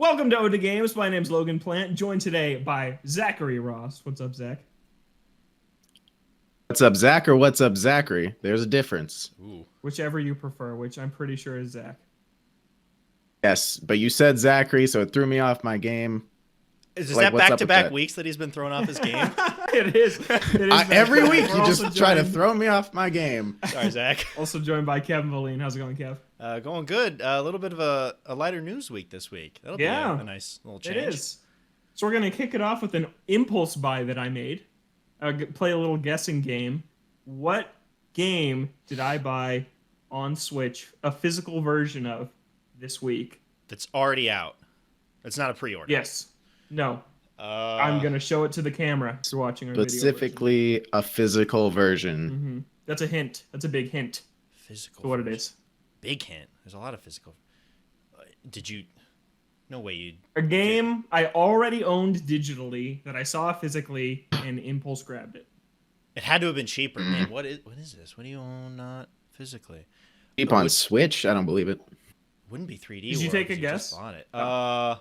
Welcome to Ode to Games. My name's Logan Plant, joined today by Zachary Ross. What's up, Zach? What's up, Zach, or what's up, Zachary? There's a difference. Ooh. Whichever you prefer, which I'm pretty sure is Zach. Yes, but you said Zachary, so it threw me off my game. Is Like, that what's up with back-to-back that? weeks that he's been thrown off his game? It is. Every week We're you also just try to joined- throw me off my game. Sorry, Zach. Also joined by Kevin Valine. How's it going, Kev? Going good. A little bit of a lighter news week this week. That'll be Yeah. a nice little change. It is. So we're going to kick it off with an impulse buy that I made. Play a little guessing game. What game did I buy on Switch, a physical version of, this week? That's already out. It's not a pre-order. Yes. No. I'm going to show it to the camera if you're watching our video version. Specifically, a physical version. That's a hint. That's a big hint Physical. for what it version. is. Big hint. There's a lot of physical. Did you? No way you. A game I already owned digitally that I saw physically and impulse grabbed it. It had to have been cheaper. Man, what is this? What do you own not physically? Cheap on Switch? I don't believe it. Wouldn't be 3D. Did you World take a if guess? just bought it. No.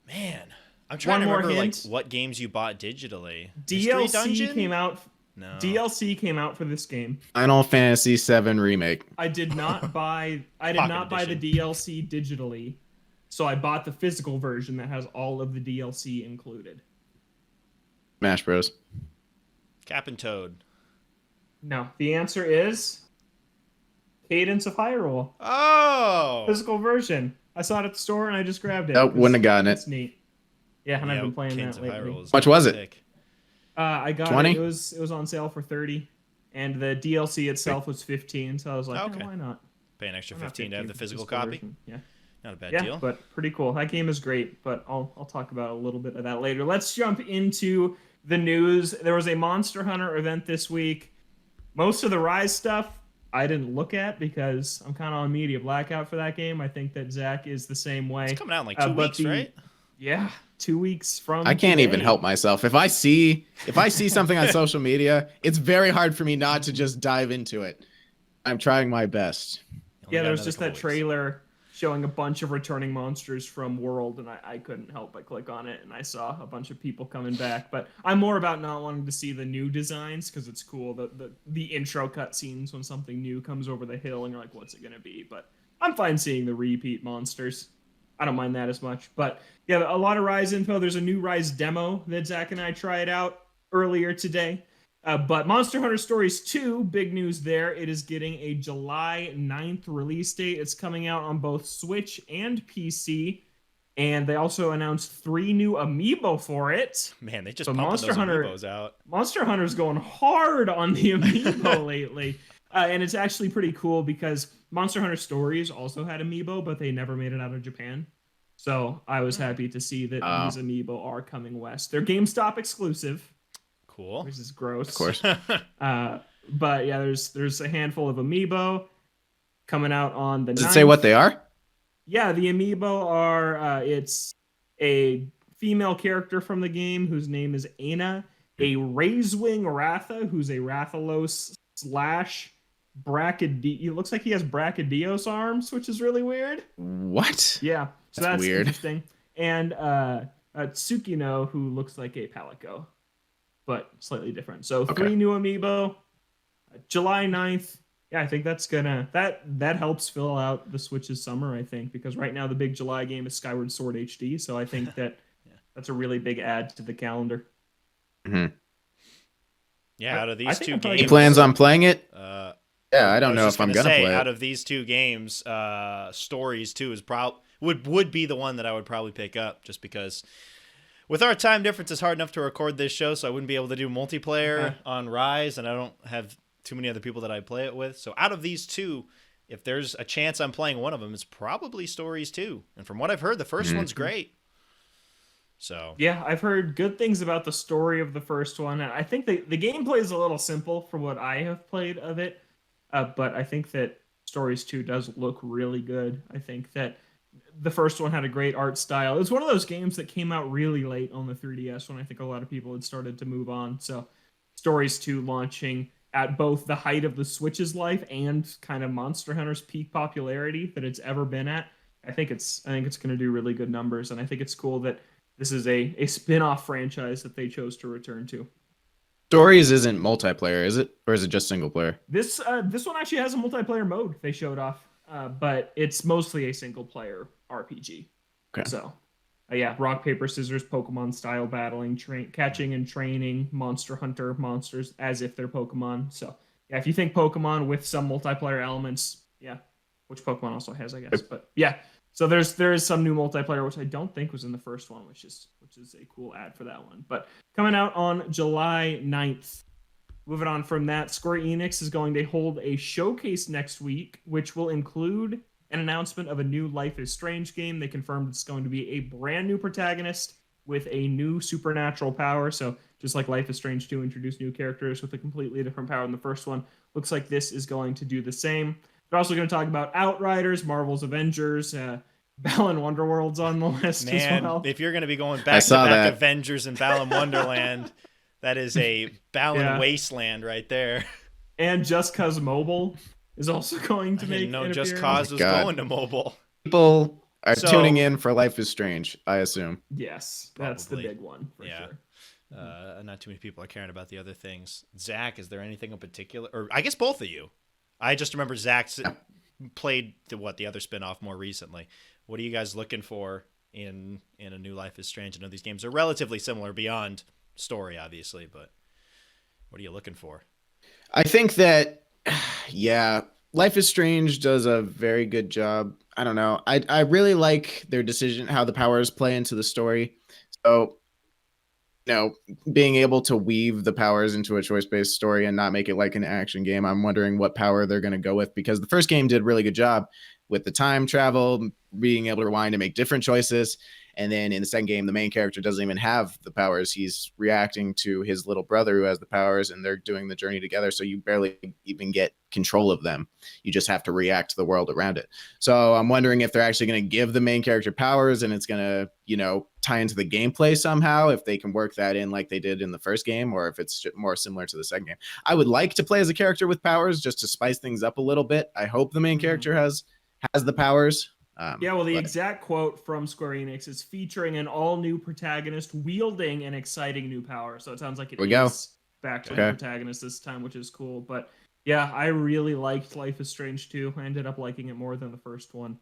Man, I'm trying One to more remember hint. like what games you bought digitally. Mystery DLC Dungeon? came out. No. DLC came out for this game. Final Fantasy VII Remake. I did not buy. I did Pocket not buy the edition. DLC digitally, so I bought the physical version that has all of the DLC included. Smash Bros. Cap and Toad. No, the answer is Cadence of Hyrule. Oh. Physical version. I saw it at the store and I just grabbed it. Nope, wouldn't have gotten it. It's neat. Yeah, and I've been playing Kings that of lately. Hyrule is How much was it? sick. I got 20? it. It was on sale for 30, and the DLC itself was 15. So I was like, Okay. why not? Pay an extra Why not 15 to have the 15 for physical copy. version? Yeah, Not a bad yeah, deal. but pretty cool. That game is great, but I'll talk about a little bit of that later. Let's jump into the news. There was a Monster Hunter event this week. Most of the Rise stuff I didn't look at because I'm kind of on media blackout for that game. I think that Zach is the same way. It's coming out in like 2 but weeks, right? Yeah, 2 weeks from I can't even today. help myself. If I see something on social media, it's very hard for me not to just dive into it. I'm trying my best. Only Yeah, got there was another just that couple weeks. trailer showing a bunch of returning monsters from World, and I couldn't help but click on it, and I saw a bunch of people coming back. But I'm more about not wanting to see the new designs because it's cool the intro cutscenes when something new comes over the hill, and you're like, what's it gonna be? But I'm fine seeing the repeat monsters. I don't mind that as much. But yeah, a lot of Rise info. There's a new Rise demo that Zach and I tried out earlier today. But Monster Hunter Stories 2, big news there. It is getting a July 9th release date. It's coming out on both Switch and PC. And they also announced 3 new amiibo for it. Man, they just So pumping Monster those Hunter- amiibos out. Monster Hunter's going hard on the amiibo lately. And it's actually pretty cool because Monster Hunter Stories also had amiibo, but they never made it out of Japan. So I was happy to see that these amiibo are coming west. They're GameStop exclusive, Cool. which is gross. Of course. But yeah, there's a handful of amiibo coming out on the Does it 9th. say what they are? Yeah, the amiibo are it's a female character from the game whose name is Aina, a Raisewing Ratha who's a Rathalos slash Brachydios. It looks like he has Brachydios arms, which is really weird. What? Yeah, so That's that's weird. interesting. And Tsukino, who looks like a Palico, but slightly different. So Okay. 3 new amiibo, July 9th. Yeah, I think that's gonna that helps fill out the Switch's summer, I think, because right now the big July game is Skyward Sword HD. So I think that that's a really big add to the calendar. Yeah, out of I these think two I'm probably He games. plans on playing it? Uh, Yeah, I don't was know just if I'm gonna gonna say, play out it. of these two games, Stories 2 is would be the one that I would probably pick up, just because with our time difference, it's hard enough to record this show, so I wouldn't be able to do multiplayer on Rise, and I don't have too many other people that I play it with. So out of these two, if there's a chance I'm playing one of them, it's probably Stories 2. And from what I've heard, the first one's great. So Yeah, I've heard good things about the story of the first one. And I think the gameplay is a little simple for what I have played of it. But I think that Stories 2 does look really good. I think that the first one had a great art style. It was one of those games that came out really late on the 3DS when I think a lot of people had started to move on. So Stories 2 launching at both the height of the Switch's life and kind of Monster Hunter's peak popularity that it's ever been at. I think it's going to do really good numbers, and I think it's cool that this is a spin-off franchise that they chose to return to. Stories isn't multiplayer, is it? Or is it just single player? This one actually has a multiplayer mode they showed off, but it's mostly a single player RPG. Okay. So, yeah, rock paper scissors, Pokemon style battling, catching and training, monster hunter monsters as if they're Pokemon. So, yeah, if you think Pokemon with some multiplayer elements, yeah, which Pokemon also has, I guess. But yeah, so there is some new multiplayer which I don't think was in the first one, which is a cool ad for that one. But coming out on July 9th. Moving on from that, Square Enix is going to hold a showcase next week, which will include an announcement of a new Life is Strange game. They confirmed it's going to be a brand new protagonist with a new supernatural power. So just like Life is Strange 2 introduced new characters with a completely different power than the first one, looks like this is going to do the same. They're also going to talk about Outriders, Marvel's Avengers, Balan Wonderworld's on the list as well. If you're going to be going back to back Avengers and Balan Wonderland, that is a Balan wasteland right there. And Just Cause Mobile is also going to make an Just appearance. Cause was going to mobile. People are tuning in for Life is Strange, I assume. Yes, that's the big one for sure. Not too many people are caring about the other things. Zach, is there anything in particular? Or I guess both of you. I just remember Zach played the other spinoff more recently. What are you guys looking for in a new Life is Strange? I know these games are relatively similar beyond story, obviously, but what are you looking for? I think that, yeah, Life is Strange does a very good job. I don't know. I really like their decision, how the powers play into the story. So, being able to weave the powers into a choice-based story and not make it like an action game. I'm wondering what power they're going to go with, because the first game did a really good job with the time travel, being able to rewind and make different choices. And then in the second game, the main character doesn't even have the powers. He's reacting to his little brother who has the powers, and they're doing the journey together. So you barely even get control of them. You just have to react to the world around it. So I'm wondering if they're actually going to give the main character powers and it's going to, tie into the gameplay somehow, if they can work that in like they did in the first game, or if it's more similar to the second game. I would like to play as a character with powers just to spice things up a little bit. I hope the main character has the powers. The exact quote from Square Enix is featuring an all-new protagonist wielding an exciting new power. So it sounds like it is back to the protagonist this time, which is cool. But yeah, I really liked Life is Strange 2. I ended up liking it more than the first one.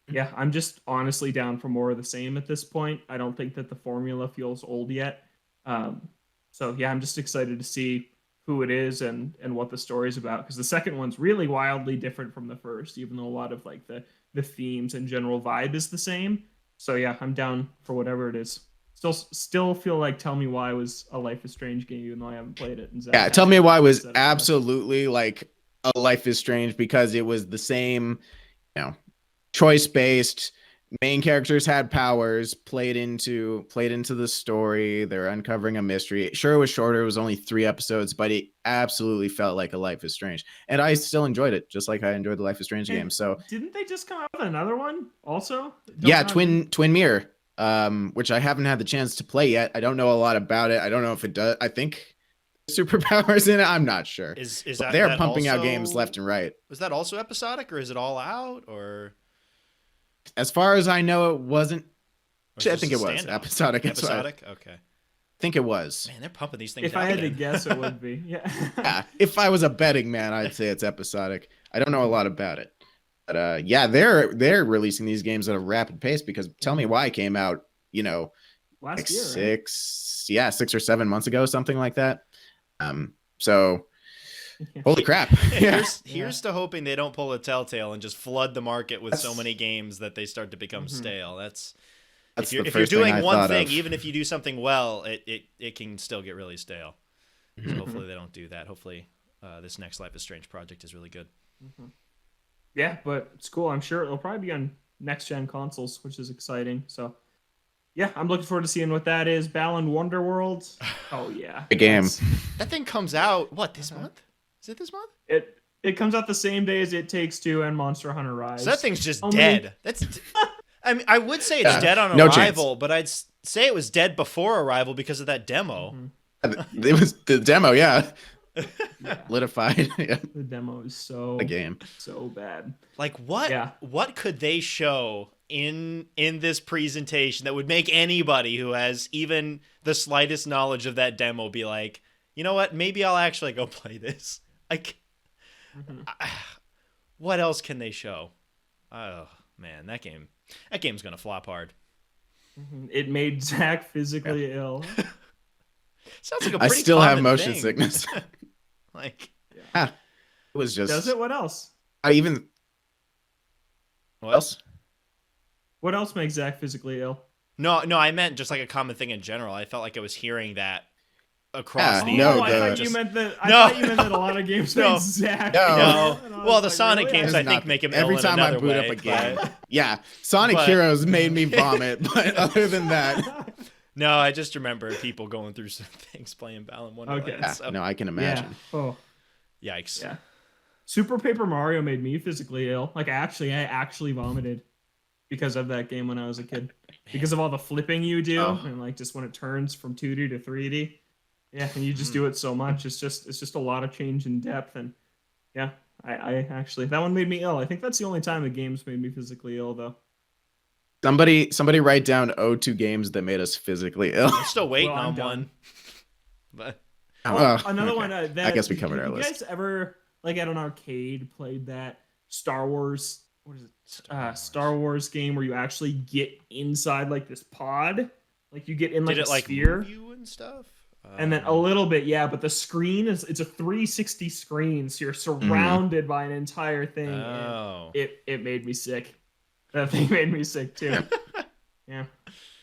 Yeah, I'm just honestly down for more of the same at this point. I don't think that the formula feels old yet. I'm just excited to see who it is and what the story's about, because the second one's really wildly different from the first, even though a lot of like the themes and general vibe is the same. So yeah, I'm down for whatever it is. Still feel like Tell Me Why was a Life is Strange game, even though I haven't played it. Yeah, Tell Me Why was absolutely like a Life is Strange, because it was the same, choice-based. Main characters had powers, played into the story. They're uncovering a mystery. Sure, it was shorter. It was only 3 episodes, but it absolutely felt like a Life is Strange. And I still enjoyed it, just like I enjoyed the Life is Strange game. So didn't they just come out with another one also? Twin Mirror, which I haven't had the chance to play yet. I don't know a lot about it. I don't know if it does. I think superpowers in it. I'm not sure. Is they're pumping out games left and right. Was that also episodic, or is it all out, or? As far as I know, it wasn't. I think it was episodic. Episodic? Okay. I think it was. Man, they're pumping these things out. If I had to guess, it would be. Yeah. If I was a betting man, I'd say it's episodic. I don't know a lot about it. But they're releasing these games at a rapid pace, because Tell Me Why came out, last year, 6 or 7 months ago, something like that. So holy crap. Here's to hoping they don't pull a Telltale and just flood the market with so many games that they start to become stale. That's if you're doing one thing, even if you do something well, it can still get really stale. So hopefully they don't do that. Hopefully this next Life is Strange project is really good. Yeah, but it's cool. I'm sure it'll probably be on next-gen consoles, which is exciting. So yeah, I'm looking forward to seeing what that is. Balan Wonderworld. Oh yeah. The game. That thing comes out this month? Is it this month? It comes out the same day as It Takes Two and Monster Hunter Rise. So that thing's just dead. I would say it's dead on arrival, but I'd say it was dead before arrival because of that demo. It was the demo, yeah. Yeah, solidified yeah, the demo is so the game. so bad. Like what? Yeah. What could they show in this presentation that would make anybody who has even the slightest knowledge of that demo be like, you know what? Maybe I'll actually go play this. Like, what else can they show? Oh man, that game's gonna flop hard. It made Zach physically ill. Sounds like a I pretty still have common motion thing. sickness. Like, It was just. Does it? What else? I even. what? What else? What else makes Zach physically ill? No, I meant just like a common thing in general. I felt like I was hearing that across the No, I internet. thought you meant that. I No. thought you meant that a lot of games No. made Zach. No. ill. No. And I Well, was the like, Sonic really? games, That I is think, not- make him every ill in time I another boot up way, a game. but- Yeah, Sonic But- Heroes made me vomit, but other than that, No, I just remember people going through some things playing Balan Wonderland. Okay. yeah, So. no, I can Yeah. imagine. Oh, Yikes. yeah. Super Paper Mario made me physically ill. Like I actually vomited because of that game when I was a kid. Because of all the flipping you do, Oh. and like just when it turns from 2D to 3D. Yeah, and you just do it so much. It's just a lot of change in depth, and yeah, I actually that one made me ill. I think that's the only time the games made me physically ill, though. Somebody write down 02 games that made us physically ill. I'm still waiting Well, I'm on done. one. But Oh, Another okay. one. That, I guess we covered our you list. guys ever like at an arcade played that Star Wars? What is it? Star Wars game where you actually get inside like this pod, like you get in like did a it like sphere, move you and stuff? and then a little bit, yeah. But the screen it's a 360 screen, so you're surrounded by an entire thing. and Oh. it made me sick. That thing made me sick too. Yeah.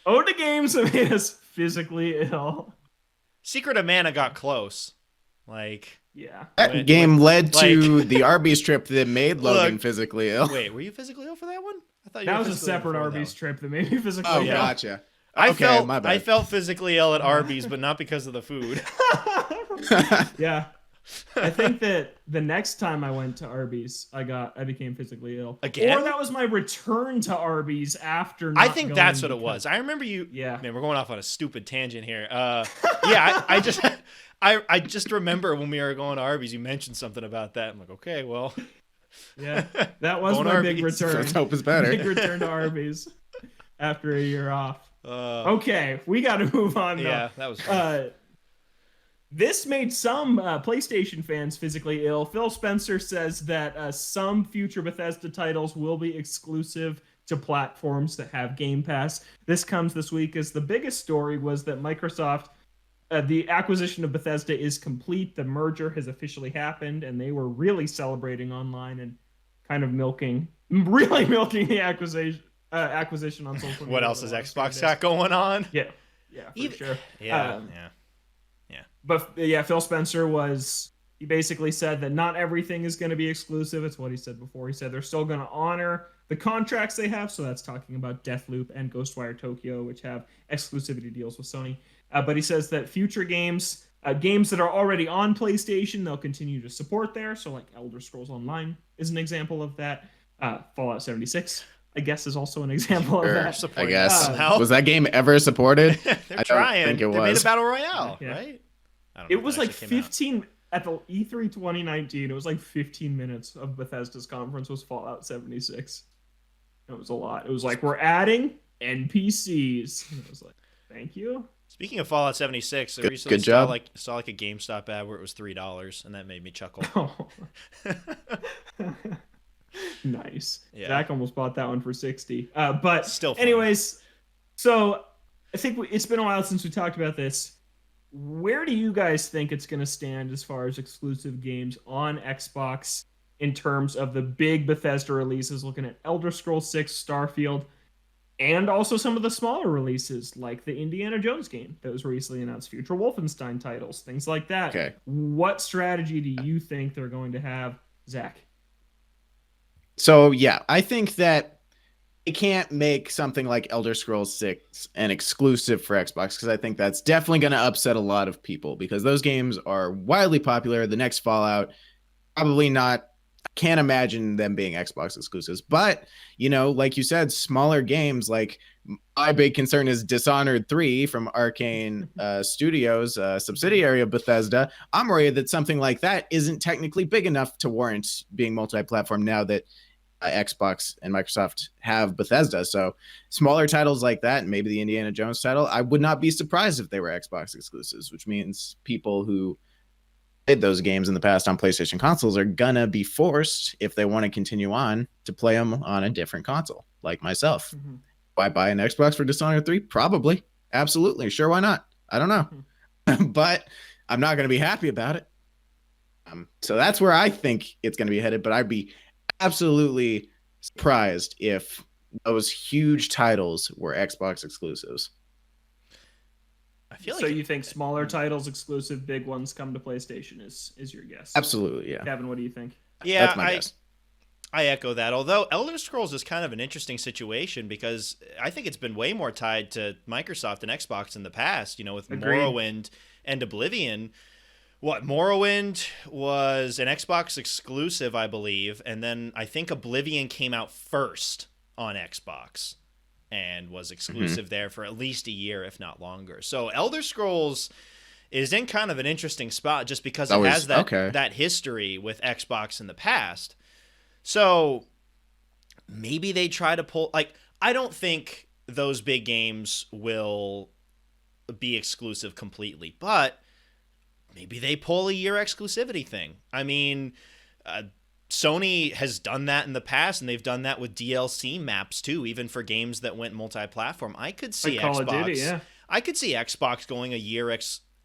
The games that made us physically ill. Secret of Mana got close. Like, Yeah. That Wait, game led to like- the Arby's trip that made Logan Look, physically ill. wait, were you physically ill for that one? I thought you That were was a physically ill separate before that Arby's one. trip that made me physically Oh, ill. yeah. gotcha. I Okay, my bad. I felt physically ill at Arby's, but not because of the food. Yeah. I think that the next time I went to Arby's, I became physically ill. Again? Or that was my return to Arby's after I not think going that's what it because- was. I remember you. Yeah. Man, we're going off on a stupid tangent here. Yeah, I just, I just remember when we were going to Arby's, you mentioned something about that. I'm like, okay, well, Yeah. That was Going my big Arby's. return. Let's hope it's better. Big return to Arby's after a year off. uh, Okay, we got to move on though. yeah, that was fun. This made some PlayStation fans physically ill. Phil Spencer says that some future Bethesda titles will be exclusive to platforms that have Game Pass. This comes this week as the biggest story was that Microsoft, the acquisition of Bethesda is complete. The merger has officially happened, and they were really celebrating online and kind of really milking the acquisition on social media. What else for has the last Xbox 3 got days. going on? Yeah, for Even- sure. Yeah, Um, yeah. But yeah, Phil Spencer he basically said that not everything is going to be exclusive. It's what he said before. He said they're still going to honor the contracts they have. So that's talking about Deathloop and Ghostwire Tokyo, which have exclusivity deals with Sony. But he says that future games that are already on PlayStation, they'll continue to support there. So like Elder Scrolls Online is an example of that. Fallout 76, I guess, is also an example of Sure, that. I Supporting guess. somehow. Was that game ever supported? They're I don't trying. think it They made a was. battle royale, Yeah. right? I don't know It if was that like actually came out. 15 at the E3 2019. It was like 15 minutes of Bethesda's conference was Fallout 76. It was a lot. It was like we're adding NPCs. And it was like, thank you. Speaking of Fallout 76, I Good- recently good job. saw like a GameStop ad where it was $3, and that made me chuckle. Nice. Yeah. Zach almost bought that one for 60. But Still funny. anyways, so I think it's been a while since we talked about this. Where do you guys think it's going to stand as far as exclusive games on Xbox in terms of the big Bethesda releases, looking at Elder Scrolls 6, Starfield, and also some of the smaller releases like the Indiana Jones game that was recently announced, future Wolfenstein titles, things like that. Okay. What strategy do you think they're going to have, Zach? So yeah, I think that they can't make something like Elder Scrolls 6 an exclusive for Xbox because I think that's definitely going to upset a lot of people because those games are widely popular. The next Fallout, probably not can't imagine them being Xbox exclusives. But, like you said, smaller games, like my big concern is Dishonored 3 from Arcane Studios, subsidiary of Bethesda. I'm worried that something like that isn't technically big enough to warrant being multi-platform now that Xbox and Microsoft have Bethesda. So smaller titles like that, and maybe the Indiana Jones title, I would not be surprised if they were Xbox exclusives, which means people who played those games in the past on PlayStation consoles are gonna be forced, if they want to continue on, to play them on a different console, like myself. Mm-hmm. Why buy an Xbox for Dishonored 3? Probably. Absolutely. Sure, why not? I don't know. But I'm not going to be happy about it. So that's where I think it's going to be headed, but I'd be absolutely surprised if those huge titles were Xbox exclusives. I feel so like you think smaller titles exclusive, big ones come to PlayStation is your guess? Absolutely, yeah. Kevin, what do you think? Yeah, that's my guess. I echo that. Although Elder Scrolls is kind of an interesting situation because I think it's been way more tied to Microsoft and Xbox in the past, with Agreed. Morrowind and Oblivion. Morrowind was an Xbox exclusive, I believe, and then I think Oblivion came out first on Xbox and was exclusive there for at least a year, if not longer. So Elder Scrolls is in kind of an interesting spot just because it has that history with Xbox in the past. So maybe they try to pull, I don't think those big games will be exclusive completely, but maybe they pull a year exclusivity thing. I mean, Sony has done that in the past, and they've done that with DLC maps too, even for games that went multi-platform. I could see Call of Duty, yeah. I could see Xbox going a year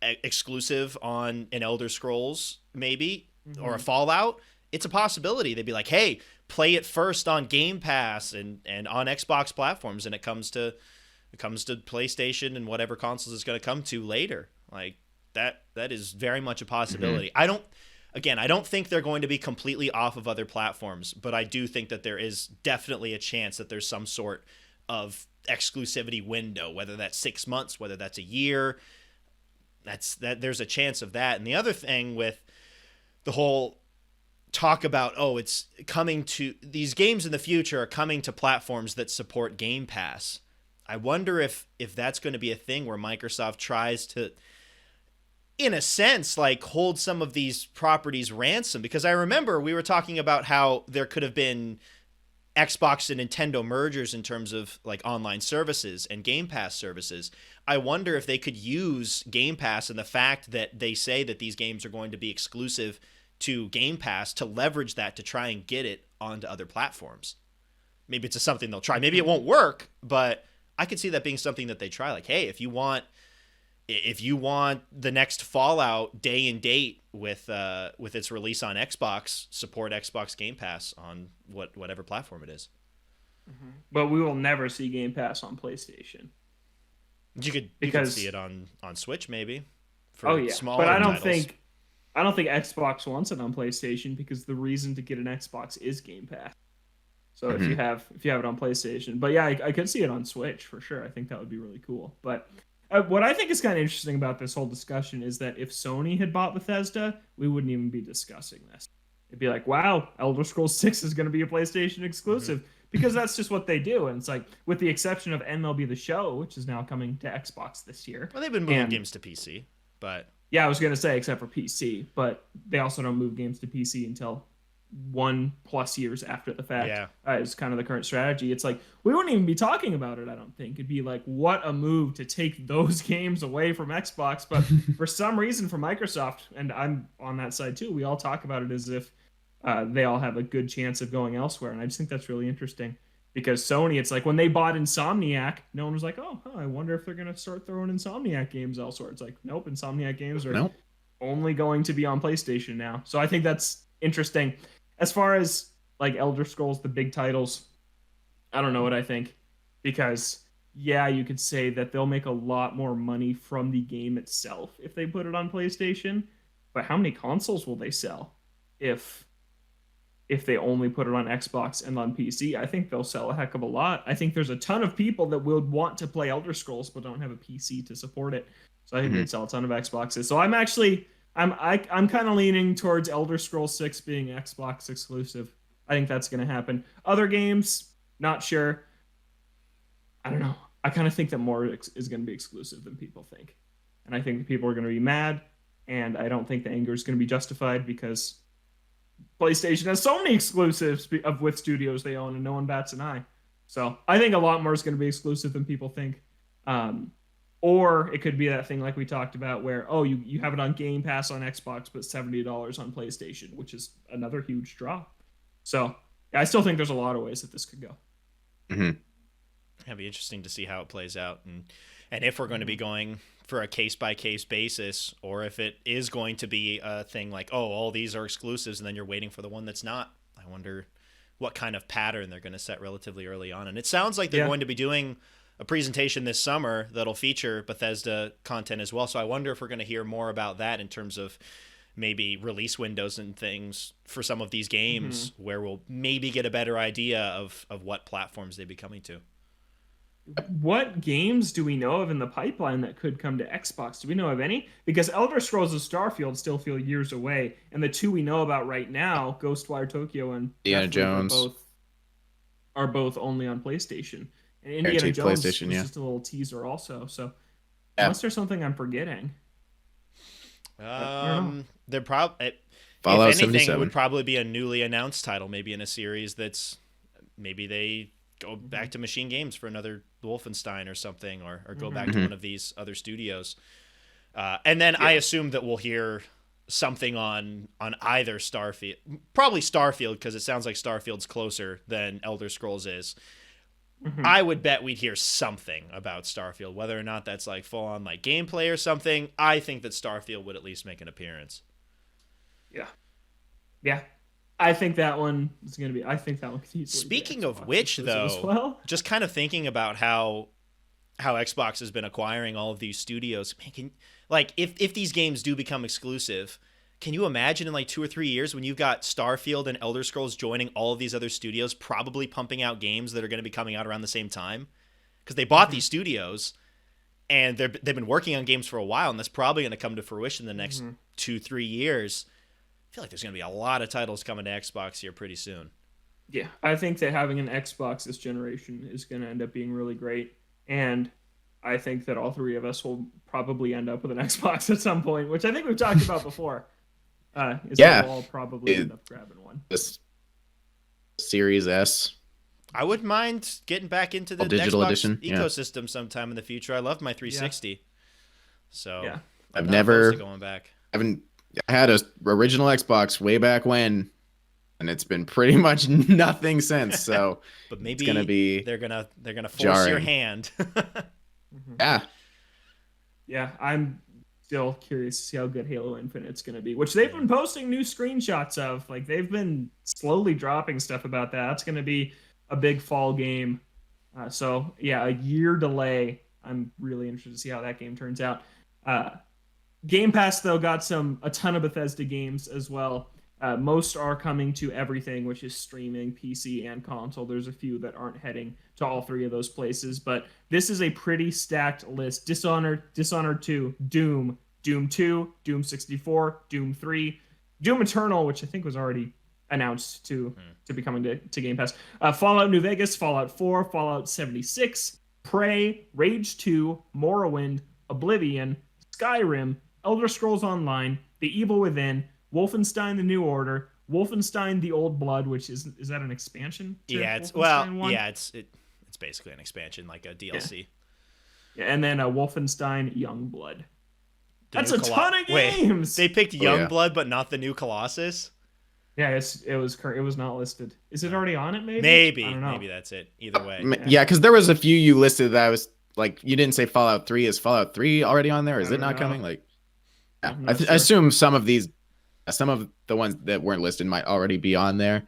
exclusive on an Elder Scrolls, maybe, or a Fallout. It's a possibility. They'd be like, hey, play it first on Game Pass and on Xbox platforms, and it comes to PlayStation and whatever consoles it's going to come to later. Like that is very much a possibility. I don't think they're going to be completely off of other platforms, but I do think that there is definitely a chance that there's some sort of exclusivity window, whether that's 6 months, whether that's a year. There's a chance of that. And the other thing with the whole talk about, it's coming to these games in the future are coming to platforms that support Game Pass. I wonder if that's going to be a thing where Microsoft tries to, in a sense, hold some of these properties ransom, because I remember we were talking about how there could have been Xbox and Nintendo mergers in terms of online services and Game Pass services. I wonder if they could use Game Pass and the fact that they say that these games are going to be exclusive to Game Pass to leverage that to try and get it onto other platforms. Maybe it's something they'll try. Maybe it won't work, but I could see that being something that they try. Hey, if you want the next Fallout day and date with its release on Xbox, support Xbox Game Pass on whatever platform it is. But we will never see Game Pass on PlayStation. You could see it on Switch maybe. But I don't think Xbox wants it on PlayStation, because the reason to get an Xbox is Game Pass. So if you have it on PlayStation, but yeah, I could see it on Switch for sure. I think that would be really cool. But what I think is kind of interesting about this whole discussion is that if Sony had bought Bethesda, we wouldn't even be discussing this. It'd be like, wow, Elder Scrolls 6 is going to be a PlayStation exclusive, because that's just what they do. And it's with the exception of MLB The Show, which is now coming to Xbox this year. Well, they've been moving games to PC, but yeah, I was going to say except for PC, but they also don't move games to PC until 1+ years after the fact. Yeah. Is kind of the current strategy. It's we wouldn't even be talking about it, I don't think. It'd be what a move to take those games away from Xbox. But for some reason, for Microsoft, and I'm on that side too, we all talk about it as if they all have a good chance of going elsewhere. And I just think that's really interesting. Because Sony, it's when they bought Insomniac, no one was I wonder if they're going to start throwing Insomniac games elsewhere. It's nope, Insomniac games are only going to be on PlayStation now. So I think that's interesting. As far as Elder Scrolls, the big titles, I don't know what I think. Because, yeah, you could say that they'll make a lot more money from the game itself if they put it on PlayStation. But how many consoles will they sell if they only put it on Xbox and on PC? I think they'll sell a heck of a lot. I think there's a ton of people that would want to play Elder Scrolls but don't have a PC to support it. So I think they'd sell a ton of Xboxes. So I'm I'm kind of leaning towards Elder Scrolls 6 being Xbox exclusive. I think that's going to happen. Other games, not sure. I don't know. I kind of think that more is going to be exclusive than people think. And I think people are going to be mad. And I don't think the anger is going to be justified because PlayStation has so many exclusives with studios they own and no one bats an eye. So I think a lot more is going to be exclusive than people think. Or it could be that thing like we talked about where, oh, you have it on Game Pass on Xbox, but $70 on PlayStation, which is another huge draw. So yeah, I still think there's a lot of ways that this could go. Mm-hmm. It'll be interesting to see how it plays out, and if we're going to be going for a case-by-case basis, or if it is going to be a thing like, oh, all these are exclusives, and then you're waiting for the one that's not. I wonder what kind of pattern they're going to set relatively early on. And it sounds like they're going to be doing a presentation this summer that'll feature Bethesda content as well. So I wonder if we're going to hear more about that in terms of maybe release windows and things for some of these games, where we'll maybe get a better idea of what platforms they'd be coming to. What games do we know of in the pipeline that could come to Xbox? Do we know of any? Because Elder Scrolls and Starfield still feel years away, and the two we know about right now, Ghostwire Tokyo and Indiana Jones, are both only on PlayStation. And Indiana Jones was just a little teaser also. So unless there's something I'm forgetting. They're probably Fallout if anything, 77. it would probably be a newly announced title, maybe in a series that's maybe they go back to Machine Games for another Wolfenstein or something, or go back to one of these other studios. And then I assume that we'll hear something on either Starfield, probably Starfield, because it sounds like Starfield's closer than Elder Scrolls is. I would bet we'd hear something about Starfield, whether or not that's like full on like gameplay or something. I think that Starfield would at least make an appearance. Yeah. I think that one is going to be. I think that one could easily. Speaking of which, though, just kind of thinking about how Xbox has been acquiring all of these studios. Man, if these games do become exclusive, can you imagine in like 2 or 3 years when you've got Starfield and Elder Scrolls joining all of these other studios, probably pumping out games that are going to be coming out around the same time? Because they bought these studios, and they've been working on games for a while, and that's probably going to come to fruition in the next 2-3 years. I feel like there's going to be a lot of titles coming to Xbox here pretty soon. Yeah, I think that having an Xbox this generation is going to end up being really great, and I think that all three of us will probably end up with an Xbox at some point, which I think we've talked about before. We'll all probably end up grabbing one. This Series S. I wouldn't mind getting back into the digital Xbox edition ecosystem sometime in the future. I love my 360, so I've never going back. I had a original Xbox way back when, and it's been pretty much nothing since. So, but maybe it's gonna be they're gonna force jarring. your hand. Yeah, I'm still curious to see how good Halo Infinite's going to be, which they've been posting new screenshots of. Like, they've been slowly dropping stuff about that. That's going to be a big fall game. So, yeah, a year delay. I'm really interested to see how that game turns out. Game Pass, though, got a ton of Bethesda games as well. Most are coming to everything, which is streaming, PC, and console. There's a few that aren't heading to all three of those places, but this is a pretty stacked list. Dishonored 2, Doom 2, Doom 64, Doom 3, Doom Eternal, which I think was already announced to be coming to Game Pass, Fallout New Vegas, Fallout 4, Fallout 76, Prey, Rage 2, Morrowind, Oblivion, Skyrim, Elder Scrolls Online, The Evil Within, Wolfenstein: The New Order, Wolfenstein: The Old Blood, which is that an expansion? It's basically an expansion, like a DLC. Yeah, and then Wolfenstein: Youngblood. That's a ton of games. Wait, they picked Youngblood, but not the new Colossus. Yeah, it was not listed. Is it already on it? Maybe. I don't know. Maybe that's it. Either way. Yeah, because there was a few you listed that I was like, you didn't say Fallout 3. Is Fallout 3 already on there? Is it not coming? Like, I assume some of the ones that weren't listed might already be on there.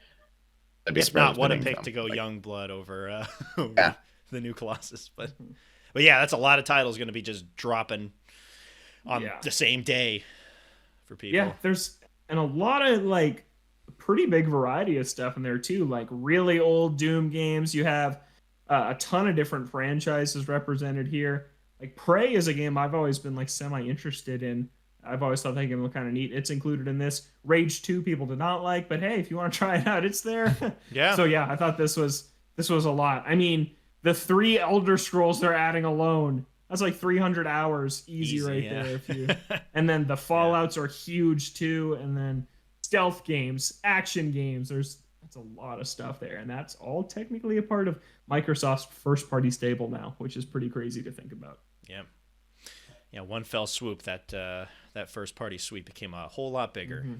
If not, what a pick to go Youngblood over the new Colossus. But yeah, that's a lot of titles going to be just dropping on the same day for people. Yeah, there's a lot of like pretty big variety of stuff in there too. Like really old Doom games. You have a ton of different franchises represented here. Like Prey is a game I've always been like semi interested in. I've always thought that game looked kind of neat. It's included in this. Rage 2 people did not like, but hey, if you want to try it out, it's there. Yeah. So yeah, I thought this was a lot. I mean, the 3 Elder Scrolls they're adding alone, that's like 300 hours easy right yeah. there. If you, and then the Fallouts are huge too, and then stealth games, action games. That's a lot of stuff there, and that's all technically a part of Microsoft's first-party stable now, which is pretty crazy to think about. Yeah. Yeah, one fell swoop, that first-party suite became a whole lot bigger. Mm-hmm.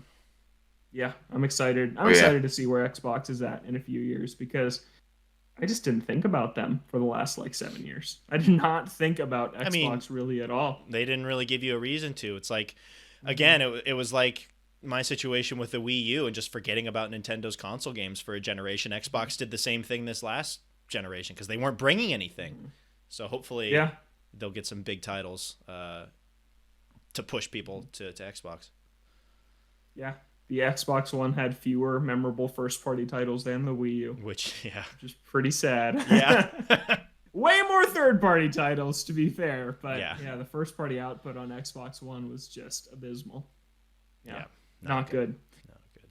Yeah, I'm excited. I'm excited to see where Xbox is at in a few years, because I just didn't think about them for the last 7 years. I did not think about Xbox really at all. They didn't really give you a reason to. It's like, again, it was like my situation with the Wii U and just forgetting about Nintendo's console games for a generation. Xbox did the same thing this last generation because they weren't bringing anything. So hopefully they'll get some big titles to push people to Xbox. Yeah. The Xbox One had fewer memorable first-party titles than the Wii U. Which is pretty sad. Yeah. Way more third-party titles, to be fair. But yeah, the first-party output on Xbox One was just abysmal. Yeah. Not good.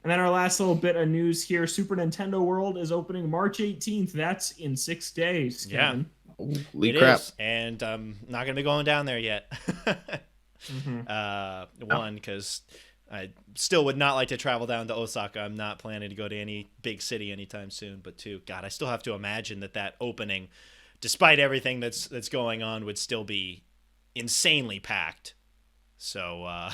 And then our last little bit of news here, Super Nintendo World is opening March 18th. That's in 6 days, Kevin. Yeah. Holy crap. Is. And I'm not going to be going down there yet. One, because I still would not like to travel down to Osaka. I'm not planning to go to any big city anytime soon. But two, God, I still have to imagine that opening, despite everything that's going on, would still be insanely packed. So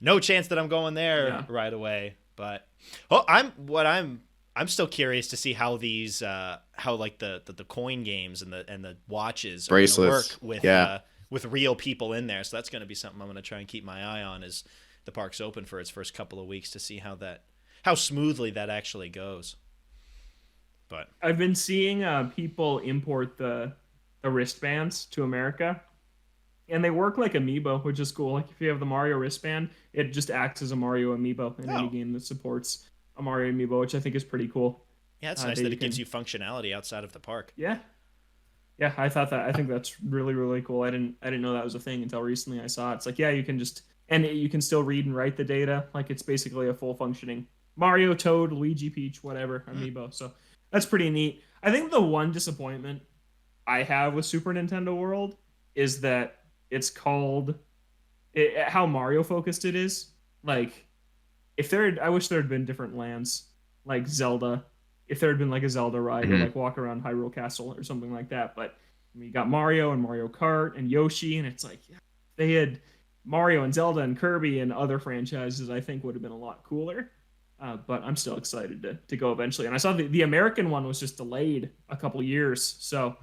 no chance that I'm going there right away. But I'm still curious to see how these how like the coin games and the watches bracelets are gonna work with real people in there. So that's going to be something I'm going to try and keep my eye on as the park's open for its first couple of weeks to see how smoothly that actually goes. But I've been seeing people import the wristbands to America, and they work like amiibo, which is cool. Like if you have the Mario wristband, it just acts as a Mario amiibo in any game that supports a Mario amiibo, which I think is pretty cool. Yeah, it's nice that it gives you functionality outside of the park. Yeah, I think that's really, really cool. I didn't know that was a thing until recently. I saw it. It's like, you can just, and you can still read and write the data. Like it's basically a full functioning Mario, Toad, Luigi, Peach, whatever amiibo. So that's pretty neat. I think the one disappointment I have with Super Nintendo World is that it's called how Mario focused it is. Like I wish there had been different lands, like Zelda. If there had been like a Zelda ride or like walk around Hyrule Castle or something like that. But you got Mario and Mario Kart and Yoshi, and it's like they had Mario and Zelda and Kirby and other franchises, I think would have been a lot cooler. But I'm still excited to go eventually. And I saw the American one was just delayed a couple years. So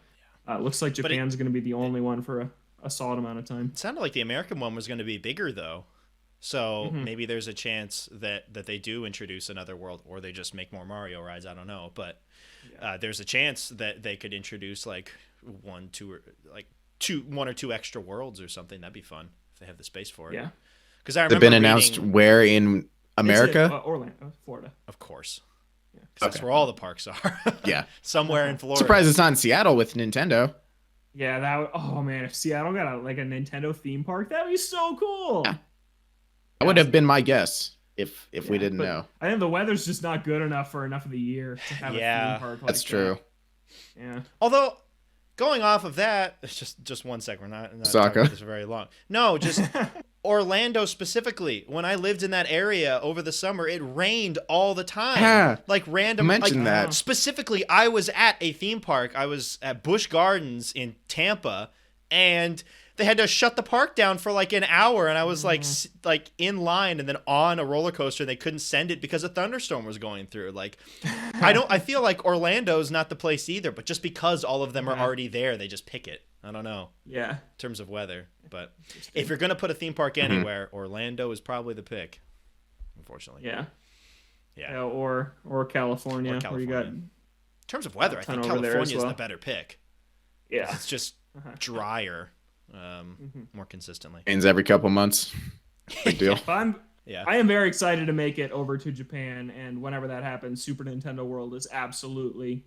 it looks like Japan's going to be the only one for a solid amount of time. It sounded like the American one was going to be bigger, though. So maybe there's a chance that they do introduce another world, or they just make more Mario rides. I don't know. But there's a chance that they could introduce like one or two extra worlds or something. That'd be fun if they have the space for it. Yeah. Because I remember they've been announced where in America? Orlando, Florida. Of course. Yeah. That's where all the parks are. Yeah. Somewhere in Florida. Surprised it's not in Seattle with Nintendo. Yeah, oh man, if Seattle got a Nintendo theme park, that'd be so cool. Yeah. That would have been my guess if we didn't know. I think the weather's just not good enough for enough of the year to have a theme park like that's true. That. Yeah. Although, going off of that, it's just 1 second. We're not talking about this very long. No, just Orlando specifically. When I lived in that area over the summer, it rained all the time. Yeah. Like random. Mention that. Specifically, I was at a theme park. I was at Busch Gardens in Tampa, and they had to shut the park down for like an hour, and I was like in line and then on a roller coaster, and they couldn't send it because a thunderstorm was going through. Like, I feel like Orlando's not the place either, but just because all of them are already there, they just pick it. I don't know. Yeah. In terms of weather, but if you're gonna put a theme park anywhere, Orlando is probably the pick. Unfortunately. Yeah. Or California. Where you got. In terms of weather, I think California is the better pick. Yeah. It's just drier. More consistently. Rains every couple months. Big deal. I am very excited to make it over to Japan, and whenever that happens, Super Nintendo World is absolutely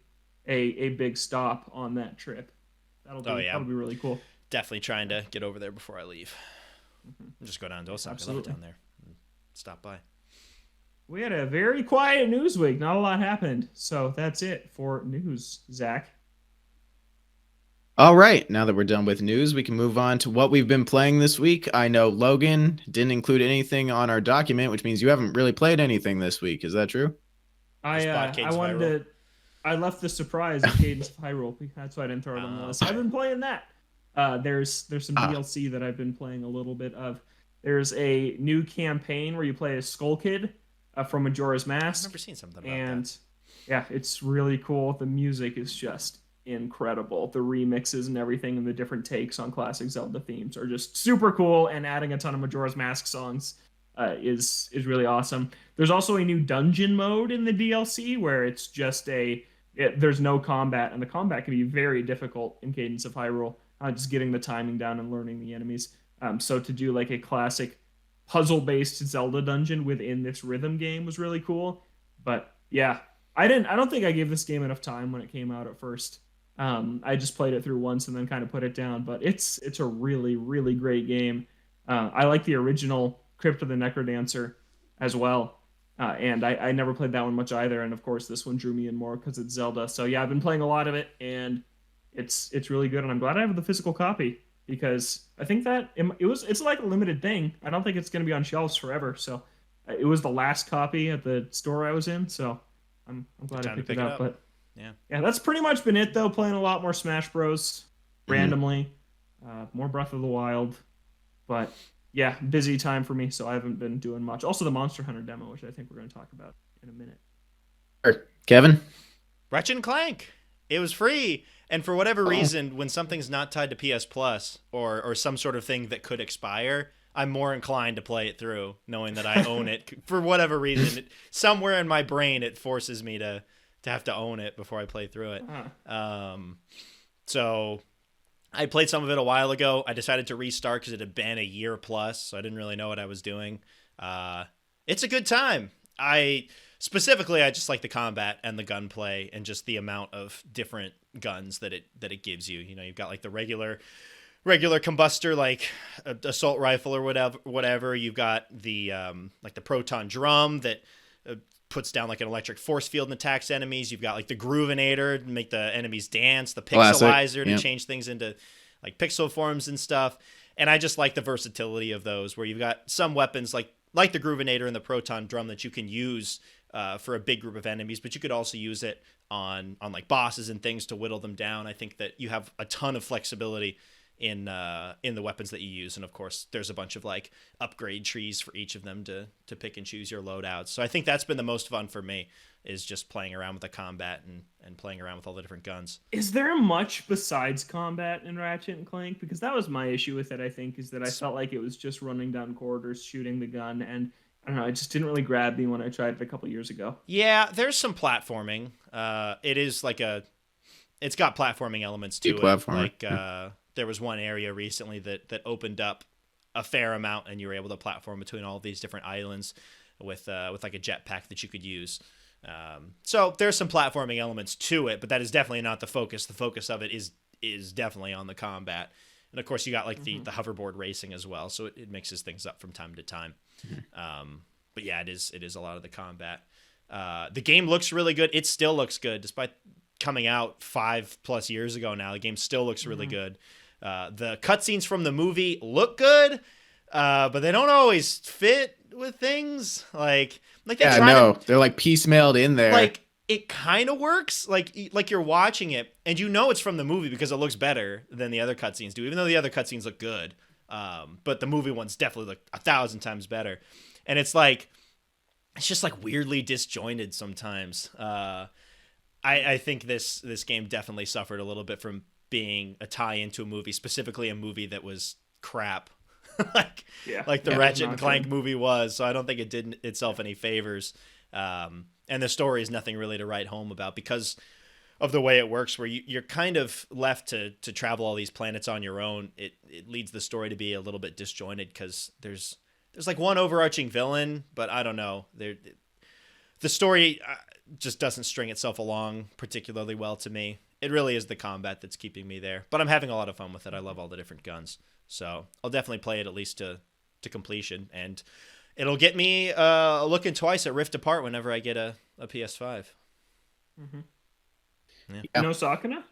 a big stop on that trip. That'll be really cool. Definitely trying to get over there before I leave. Just go down to Osaka. I love it Absolutely. down there. Stop by. We had a very quiet news week. Not a lot happened. So that's it for news, Zach. All right, now that we're done with news, we can move on to what we've been playing this week. I know Logan didn't include anything on our document, which means you haven't really played anything this week. Is that true? I wanted to. I left the surprise of Cadence of Hyrule. That's why I didn't throw it on the list. I've been playing that. There's some DLC that I've been playing a little bit of. There's a new campaign where you play as Skull Kid from Majora's Mask. I've never seen something about and that. yeah, it's really cool. The music is just incredible. The remixes and everything and the different takes on classic Zelda themes are just super cool. And adding a ton of Majora's Mask songs is really awesome. There's also a new dungeon mode in the DLC where it's just there's no combat, and the combat can be very difficult in Cadence of Hyrule. Just getting the timing down and learning the enemies. So to do like a classic puzzle-based Zelda dungeon within this rhythm game was really cool. But yeah, I don't think I gave this game enough time when it came out at first. I just played it through once and then kind of put it down. But it's a really, really great game. I like the original Crypt of the Necrodancer as well. And I never played that one much either. And of course, this one drew me in more because it's Zelda. So yeah, I've been playing a lot of it, and it's really good. And I'm glad I have the physical copy because I think that it's like a limited thing. I don't think it's going to be on shelves forever. So it was the last copy at the store I was in. So I'm glad I picked it up. But yeah, that's pretty much been it though. Playing a lot more Smash Bros. Randomly, more Breath of the Wild, but yeah, busy time for me, so I haven't been doing much. Also, the Monster Hunter demo, which I think we're going to talk about in a minute. Sure. Kevin? Ratchet and Clank. It was free. And for whatever reason, when something's not tied to PS Plus or some sort of thing that could expire, I'm more inclined to play it through, knowing that I own it. For whatever reason, somewhere in my brain, it forces me to have to own it before I play through it. So I played some of it a while ago. I decided to restart because it had been a year plus, so I didn't really know what I was doing. It's a good time. I just like the combat and the gunplay and just the amount of different guns that it gives you. You know, you've got like the regular combustor, like assault rifle or whatever. You've got the like the proton drum that puts down like an electric force field and attacks enemies. You've got like the Groovinator to make the enemies dance, the Pixelizer to change things into like pixel forms and stuff. And I just like the versatility of those, where you've got some weapons like the Groovinator and the proton drum that you can use for a big group of enemies, but you could also use it on like bosses and things to whittle them down. I think that you have a ton of flexibility in the weapons that you use, and of course there's a bunch of like upgrade trees for each of them to pick and choose your loadouts. So I think that's been the most fun for me, is just playing around with the combat and playing around with all the different guns. Is there much besides combat in Ratchet and Clank? Because that was my issue with it, I think, is that I felt like it was just running down corridors, shooting the gun, and I don't know, it just didn't really grab me when I tried it a couple years ago. Yeah, there's some platforming. It is like it's got platforming elements to it. Like there was one area recently that opened up a fair amount, and you were able to platform between all of these different islands with like a jetpack that you could use. So there's some platforming elements to it, but that is definitely not the focus. The focus of it is definitely on the combat. And of course you got like the hoverboard racing as well. So it mixes things up from time to time. But yeah, it is a lot of the combat. The game looks really good. It still looks good despite coming out 5+ years ago now. The game still looks really good. The cutscenes from the movie look good, but they don't always fit with things. Like they're like piecemealed in there. Like it kind of works. Like you're watching it and you know it's from the movie because it looks better than the other cutscenes do, even though the other cutscenes look good. But the movie ones definitely look 1,000 times better. And it's just like weirdly disjointed sometimes. I think this game definitely suffered a little bit from being a tie into a movie, specifically a movie that was crap. like the Ratchet and Clank movie was. So I don't think it did itself any favors. And the story is nothing really to write home about because of the way it works, where you're kind of left to travel all these planets on your own. It leads the story to be a little bit disjointed because there's like one overarching villain, but I don't know. The story just doesn't string itself along particularly well to me. It really is the combat that's keeping me there, but I'm having a lot of fun with it. I love all the different guns, so I'll definitely play it at least to to completion, and it'll get me looking twice at Rift Apart whenever I get a PS5. Mm-hmm. Yeah. No Sakuna?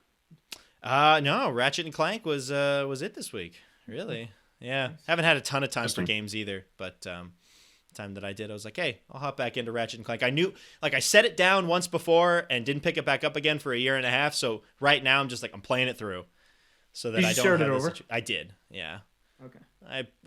No, Ratchet and Clank was it this week. Really? Yeah. Haven't had a ton of time for games either, but time that I did, I was like, hey, I'll hop back into Ratchet and Clank. I knew, like, I set it down once before and didn't pick it back up again for a year and a half. So right now I'm just like, I'm playing it through so that I don't have it over? I did. Yeah. Okay.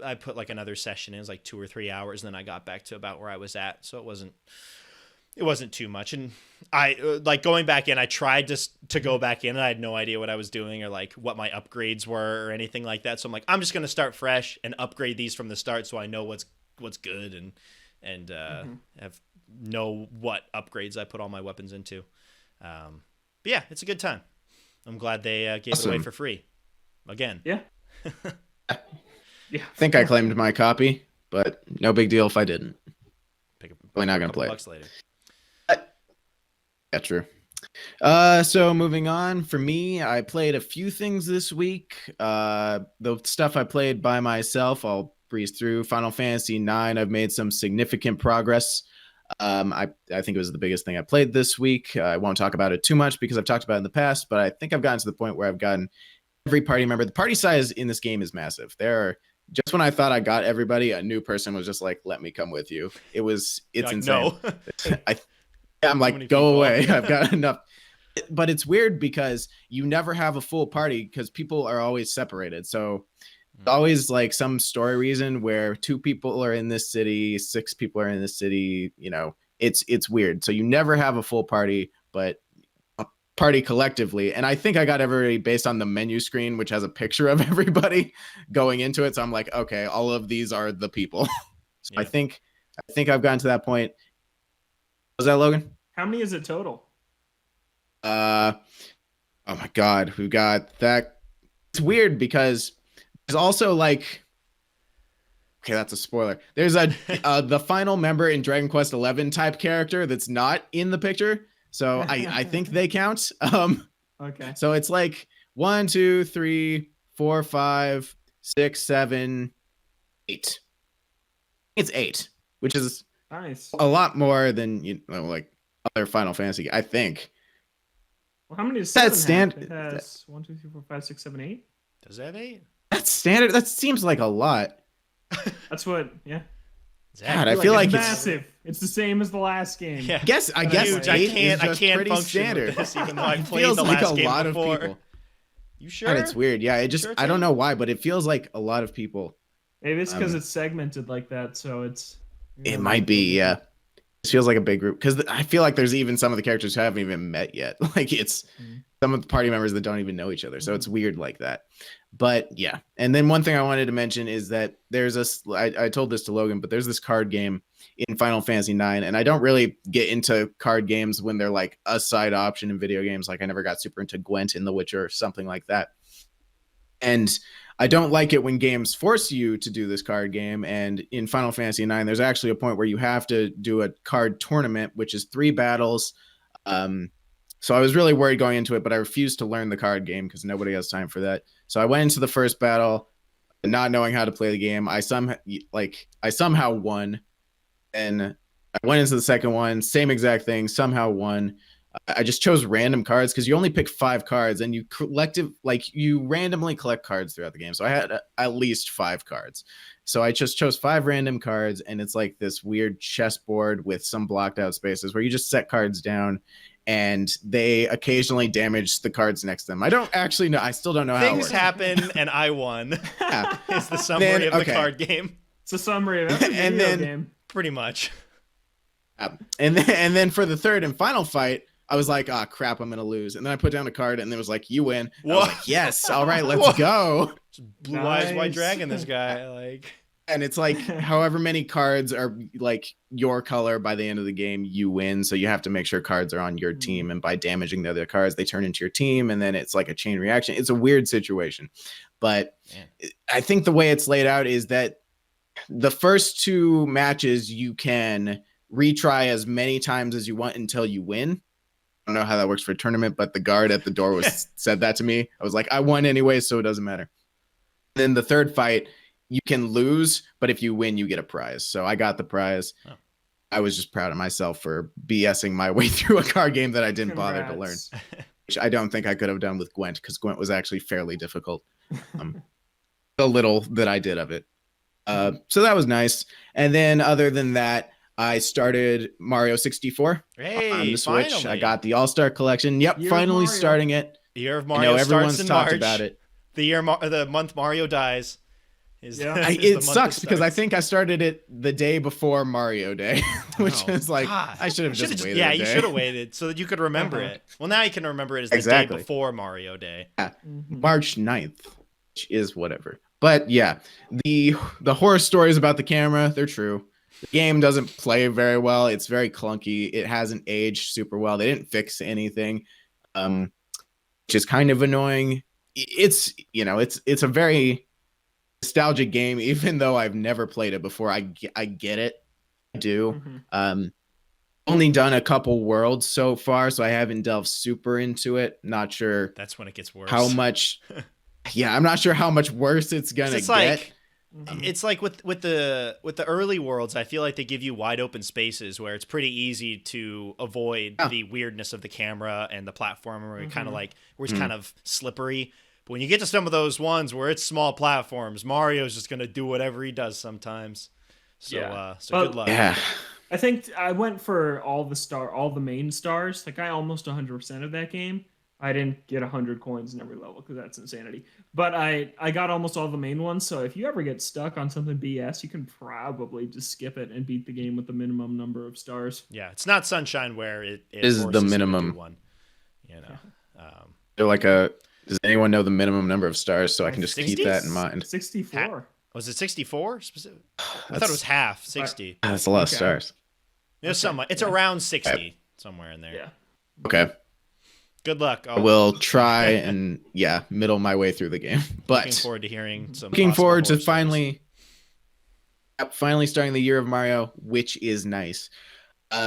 I put like another session in. It was like 2 or 3 hours. And then I got back to about where I was at. So it wasn't too much. And I like going back in, I tried to go back in and I had no idea what I was doing or like what my upgrades were or anything like that. So I'm like, I'm just going to start fresh and upgrade these from the start. So I know what's good and know what upgrades I put all my weapons into. But yeah, it's a good time. I'm glad they gave it away for free again. Yeah. Yeah. I think I claimed my copy, but no big deal if I didn't. Probably not going to play bucks later. Yeah, true. So moving on, for me, I played a few things this week. The stuff I played by myself, I'll breeze through. Final Fantasy IX, I've made some significant progress. I think it was the biggest thing I played this week. I won't talk about it too much because I've talked about it in the past, but I think I've gotten to the point where I've gotten every party member. The party size in this game is massive. Just when I thought I got everybody, a new person was just like, let me come with you. It's like, insane. No. I'm like, go away. I've got enough. But it's weird because you never have a full party because people are always separated. So it's always like some story reason where 2 people are in this city, 6 people are in this city. You know, it's weird. So you never have a full party, but a party collectively. And I think I got everybody based on the menu screen, which has a picture of everybody going into it. So I'm like, okay, all of these are the people. So yeah. I think I've gotten to that point. Was that Logan? How many is it total? Oh my God, we've got that. It's weird because there's also like, okay, that's a spoiler. There's the final member in Dragon Quest XI type character that's not in the picture, so I think they count. Okay. So it's like 1, 2, 3, 4, 5, 6, 7, 8. It's 8, which is nice. A lot more than like other Final Fantasy, I think. Well, how many is 7 standard? It has 1, 2, 3, 4, 5, 6, 7, 8. Does that have 8? That's standard. That seems like a lot. That's what. Yeah. God, I feel like it's massive. It's the same as the last game. Yeah. I guess Dude, I can't function standard. with this, even though I played feels the like last a game lot before. of people. You sure? God, it's weird. Yeah, I don't know why, but it feels like a lot of people. Maybe it's because it's segmented like that, so it's. It might be, yeah. It feels like a big group because I feel like there's even some of the characters who haven't even met yet. Like it's some of the party members that don't even know each other, so it's weird like that. But yeah, and then one thing I wanted to mention is that there's I told this to Logan, but there's this card game in Final Fantasy IX, and I don't really get into card games when they're like a side option in video games. Like I never got super into Gwent in The Witcher or something like that. And I don't like it when games force you to do this card game. And in Final Fantasy IX, there's actually a point where you have to do a card tournament, which is 3 battles. So I was really worried going into it, but I refused to learn the card game because nobody has time for that. So I went into the first battle, not knowing how to play the game. I somehow won. And I went into the second one, same exact thing, somehow won. I just chose random cards because you only pick 5 cards and you randomly collect cards throughout the game. So I had at least 5 cards. So I just chose 5 random cards, and it's like this weird chessboard with some blocked out spaces where you just set cards down and they occasionally damage the cards next to them. I don't actually know. I still don't know how it works. Things happen and I won. Yeah. It's the summary of the card game. It's a summary of every video game. Pretty much. And then for the third and final fight, I was like, oh, crap, I'm going to lose. And then I put down a card, and it was like, you win. I was like, yes, all right, let's go. Blue Eyes White Dragon, this guy. Like, and it's like however many cards are like your color by the end of the game, you win. So you have to make sure cards are on your team. And by damaging the other cards, they turn into your team. And then it's like a chain reaction. It's a weird situation. But I think the way it's laid out is that the first 2 matches you can retry as many times as you want until you win. I don't know how that works for a tournament, but the guard at the door said that to me. I was like, I won anyway, so it doesn't matter. Then the third fight you can lose, but if you win, you get a prize. So I got the prize. Oh. I was just proud of myself for BSing my way through a card game that I didn't bother to learn, Congrats. which I don't think I could have done with Gwent, because Gwent was actually fairly difficult. The little that I did of it. So that was nice. And then other than that, I started Mario 64 Hey, on the Switch. finally. I got the All-Star Collection. Yep, Year of finally Mario. starting it. The year of I Mario know everyone's starts in talked March. about it. The month Mario dies. Is, Yeah. is the It month sucks because I starts. think I started it the day before Mario Day, which Oh, is like, God. I should have Should've just waited. Yeah, a you day. should have waited so that you could remember Uh-huh. it. Well, now you can remember it as the Exactly. day before Mario Day. March 9th, which is whatever. But yeah, the horror stories about the camera, they're true. The game doesn't play very well. It's very clunky. It hasn't aged super well. They didn't fix anything, which is kind of annoying. It's a very nostalgic game, even though I've never played it before. I get it. I do. Only done a couple worlds so far, so I haven't delved super into it. Not sure That's when it gets worse. how much. Yeah, I'm not sure how much worse it's gonna It's get. like it's like with the early worlds, I feel like they give you wide open spaces where it's pretty easy to avoid the weirdness of the camera and the platform where it's kind of slippery. But when you get to some of those ones where it's small platforms, Mario's just gonna do whatever he does sometimes. So Yeah. so good luck. Yeah, I think I went for all the main stars. Like I almost 100% of that game. I didn't get 100 coins in every level because that's insanity. But I got almost all the main ones. So if you ever get stuck on something BS, you can probably just skip it and beat the game with the minimum number of stars. Yeah, it's not Sunshine where it is forces the you to do minimum. one. You know, they're like does anyone know the minimum number of stars so I can just keep 60? that in mind? 64. was it 64 specific? I thought it was half 60. That's a lot of Okay. stars. It's it's around 60 somewhere in there. Yeah. Okay, Good luck. I will try and middle my way through the game. But Looking forward to hearing some. looking possible forward to horror stories. finally starting the year of Mario, which is nice.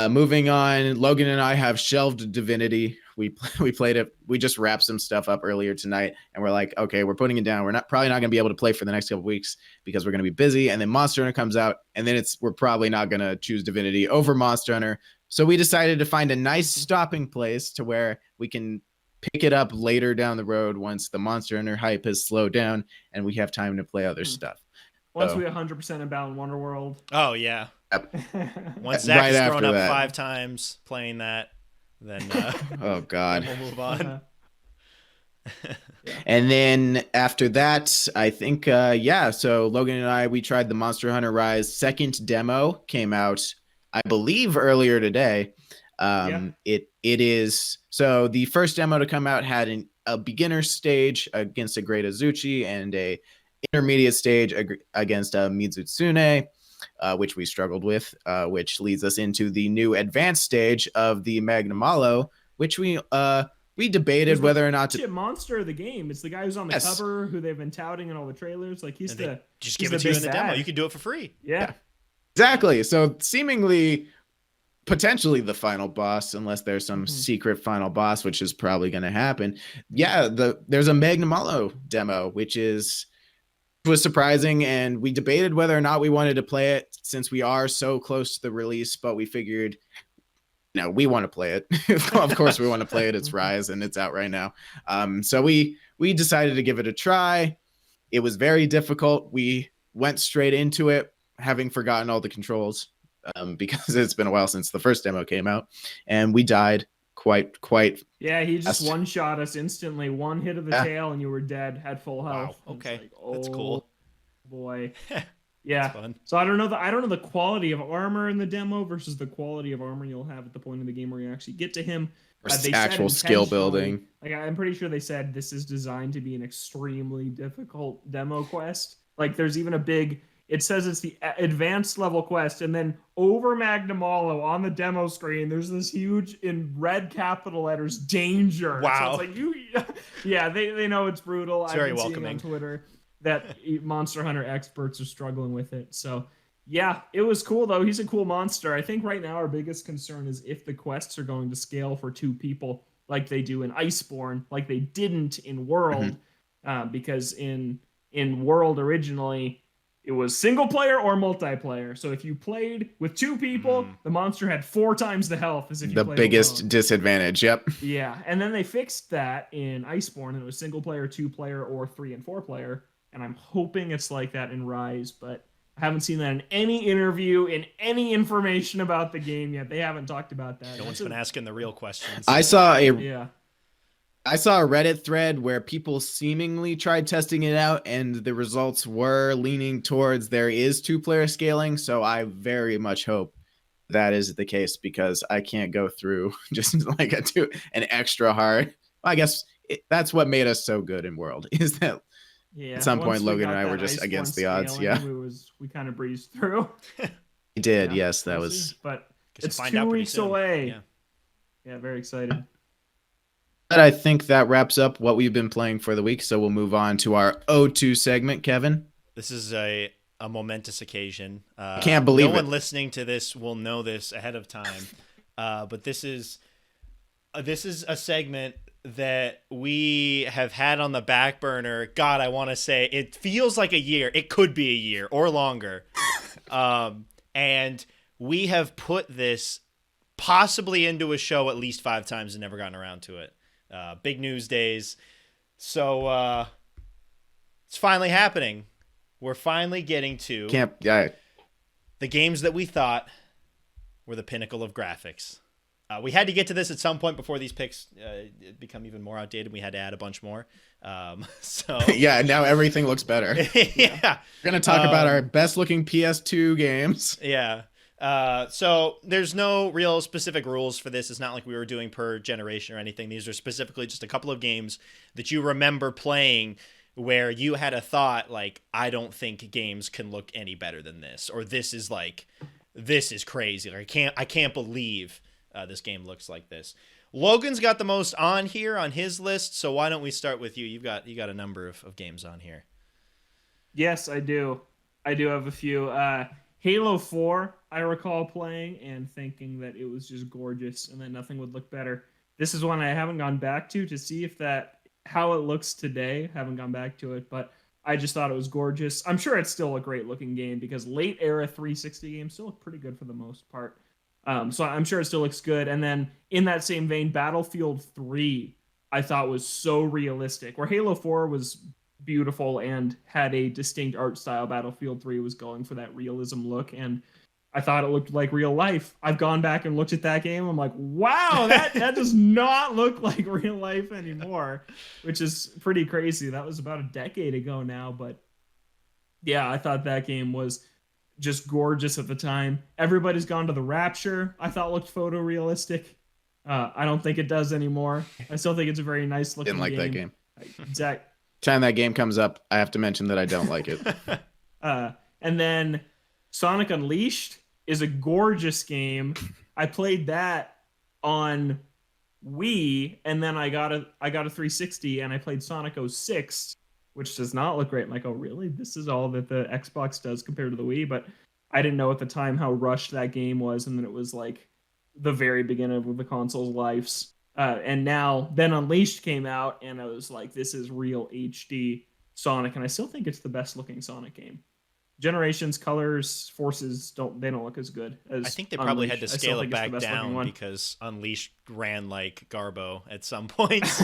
Moving on, Logan and I have shelved Divinity. We played it. We just wrapped some stuff up earlier tonight, and we're like, okay, we're putting it down. We're probably not going to be able to play for the next couple weeks because we're going to be busy. And then Monster Hunter comes out, and then we're probably not going to choose Divinity over Monster Hunter. So we decided to find a nice stopping place to where we can pick it up later down the road once the Monster Hunter hype has slowed down and we have time to play other stuff. Once So- we 100% about Wonderworld. Oh yeah. Yep. Once Zach Right has thrown after up that. 5 times playing that, then Oh God. we'll move on. And then after that, I think, so Logan and I, we tried the Monster Hunter Rise second demo, came out, I believe, earlier today. It is, so the first demo to come out had a beginner stage against a Great Azuchi and a intermediate stage against a Mizutsune, which we struggled with, which leads us into the new advanced stage of the Magnamalo, which we debated whether or not to Shit monster of the game. It's the guy who's on the Yes. cover who they've been touting in all the trailers. Like he's And they the just he's give it the to you in big the demo. bad. You can do it for free. Yeah. Exactly. So seemingly, potentially the final boss, unless there's some secret final boss, which is probably going to happen. Yeah, there's a Magnamalo demo, which was surprising, and we debated whether or not we wanted to play it since we are so close to the release, but we figured, no, we want to play it. Of course, we want to play it. It's Rise, and it's out right now. So we decided to give it a try. It was very difficult. We went straight into it, having forgotten all the controls, because it's been a while since the first demo came out, and we died quite. Yeah, he just fast. one-shot us instantly. One hit of the tail and you were dead, had full health. Wow, It's okay. like, That's cool. Boy. Yeah. fun. So I don't know the quality of armor in the demo versus the quality of armor you'll have at the point in the game where you actually get to him. Or They said actual skill intentionally- building. Like I'm pretty sure they said this is designed to be an extremely difficult demo quest. Like there's even it says it's the advanced level quest, and then over Magnamalo on the demo screen, there's this huge in red capital letters danger. Wow. So it's like yeah, they know it's brutal. It's very I've been seeing welcoming. on Twitter that Monster Hunter experts are struggling with it. So yeah, it was cool though. He's a cool monster. I think right now our biggest concern is if the quests are going to scale for 2 people like they do in Iceborne, like they didn't in World, because in World originally it was single player or multiplayer. So if you played with 2 people, the monster had 4 times the health as if you The played biggest alone. disadvantage. Yep. Yeah, and then they fixed that in Iceborne, and it was single player, 2 player, or 3 and 4 player. And I'm hoping it's like that in Rise, but I haven't seen that in any interview, in any information about the game yet. They haven't talked about that. No one's been asking the real questions. I saw a Yeah. Reddit thread where people seemingly tried testing it out, and the results were leaning towards there is 2-player scaling. So I very much hope that is the case, because I can't go through just like an extra hard. I guess that's what made us so good in World, is that at some point Logan and I were just against the odds. Yeah, we kind of breezed through. we did. Yeah, Yes, that was. But Guess it's we'll find 2 out pretty weeks soon. away. Yeah, very excited. But I think that wraps up what we've been playing for the week. So we'll move on to our O2 segment, Kevin. This is a momentous occasion. I can't believe no it. one listening to this will know this ahead of time. But this is a segment that we have had on the back burner. God, I want to say it feels like a year. It could be a year or longer. And we have put this possibly into a show at least 5 times and never gotten around to it. Big news days. So it's finally happening. We're finally getting to the games that we thought were the pinnacle of graphics. We had to get to this at some point before these picks become even more outdated. We had to add a bunch more. So yeah, now everything looks better. Yeah. We're going to talk about our best looking PS2 games. Yeah. So there's no real specific rules for this. It's not like we were doing per generation or anything. These are specifically just a couple of games that you remember playing where you had a thought like, I don't think games can look any better than this, or this is crazy. Like, I can't believe this game looks like this. Logan's got the most on here on his list, so why don't we start with you? You got a number of games on here. Yes, I do. I do have a few. Halo 4, I recall playing and thinking that it was just gorgeous and that nothing would look better. This is one I haven't gone back to see if how it looks today. Haven't gone back to it, but I just thought it was gorgeous. I'm sure it's still a great looking game because late era 360 games still look pretty good for the most part. So I'm sure it still looks good. And then in that same vein, Battlefield 3 I thought was so realistic. Where Halo 4 was beautiful and had a distinct art style, Battlefield 3 was going for that realism look, and I thought it looked like real life. I've gone back and looked at that game. I'm like, wow, that does not look like real life anymore, which is pretty crazy. That was about a decade ago now, but yeah, I thought that game was just gorgeous at the time. Everybody's Gone to the Rapture, I thought looked photorealistic. I don't think it does anymore. I still think it's a very nice looking Didn't like that game. Exactly. Time that game comes up, I have to mention that I don't like it. And then Sonic Unleashed is a gorgeous game. I played that on Wii, and then I got a 360, and I played Sonic 06, which does not look great. I'm like, oh, really? This is all that the Xbox does compared to the Wii? But I didn't know at the time how rushed that game was, and then it was like the very beginning of the console's lives. And then Unleashed came out, and I was like, this is real HD Sonic, and I still think it's the best looking Sonic game. Generations, colors, forces don't look as good as I think they probably Unleashed. had to scale it back down because Unleashed ran like Garbo at some points.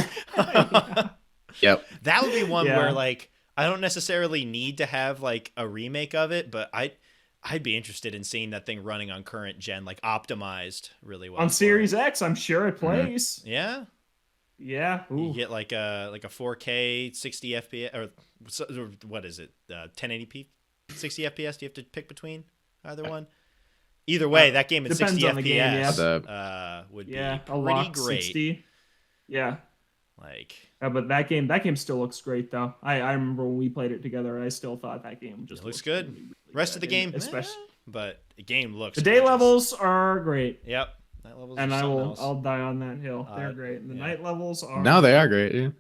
Yep. That would be one where like I don't necessarily need to have like a remake of it, but I'd be interested in seeing that thing running on current gen, like optimized really well. On Series X, I'm sure it plays. Mm-hmm. Yeah. Yeah. Ooh. You get like a 4K 60 FPS or what is it? 1080p 60 FPS. Do you have to pick between either one? Either way, that game at 60 FPS would be pretty great. 60. Yeah. Like, but that game still looks great though. I remember when we played it together, I still thought that game just looks good. Really, really Rest of the game, especially, but the game looks. The day levels are great. Yep, night levels. And I'll die on that hill. They're great. And the night levels are. No, they are great. Yeah.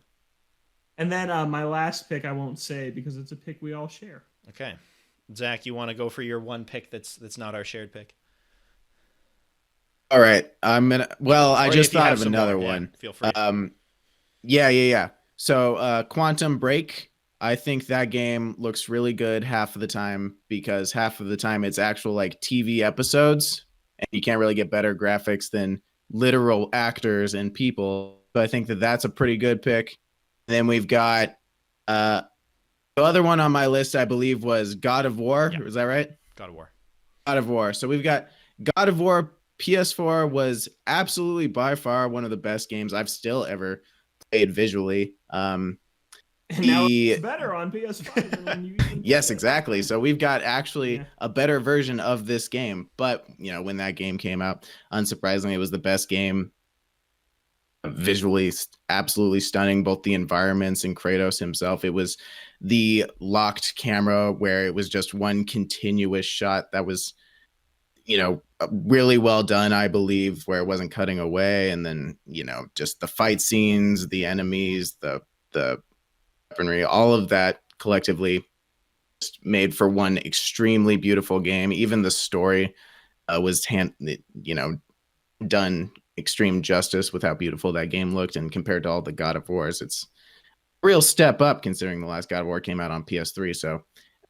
And then my last pick I won't say because it's a pick we all share. Okay, Zach, you want to go for your one pick that's not our shared pick? All right, I'm gonna. Well, I just thought of another one. Feel free. Yeah. So Quantum Break, I think that game looks really good half of the time because half of the time it's actual like TV episodes, and you can't really get better graphics than literal actors and people. So I think that that's a pretty good pick. Then we've got the other one on my list, I believe, was God of War. Yeah. Is that right? God of War. God of War. So we've got God of War. PS4 was absolutely by far one of the best games I've still ever played visually. And now it's better on PS5 than when you even Yes, played it. exactly. So we've got actually Yeah. a better version of this game. But, when that game came out, unsurprisingly, it was the best game. Visually, absolutely stunning, both the environments and Kratos himself. It was the locked camera where it was just one continuous shot that was, really well done, I believe, where it wasn't cutting away. And then, just the fight scenes, the enemies, the weaponry, all of that collectively just made for one extremely beautiful game. Even the story was done extreme justice with how beautiful that game looked, and compared to all the God of Wars, it's a real step up considering the last God of War came out on PS3. So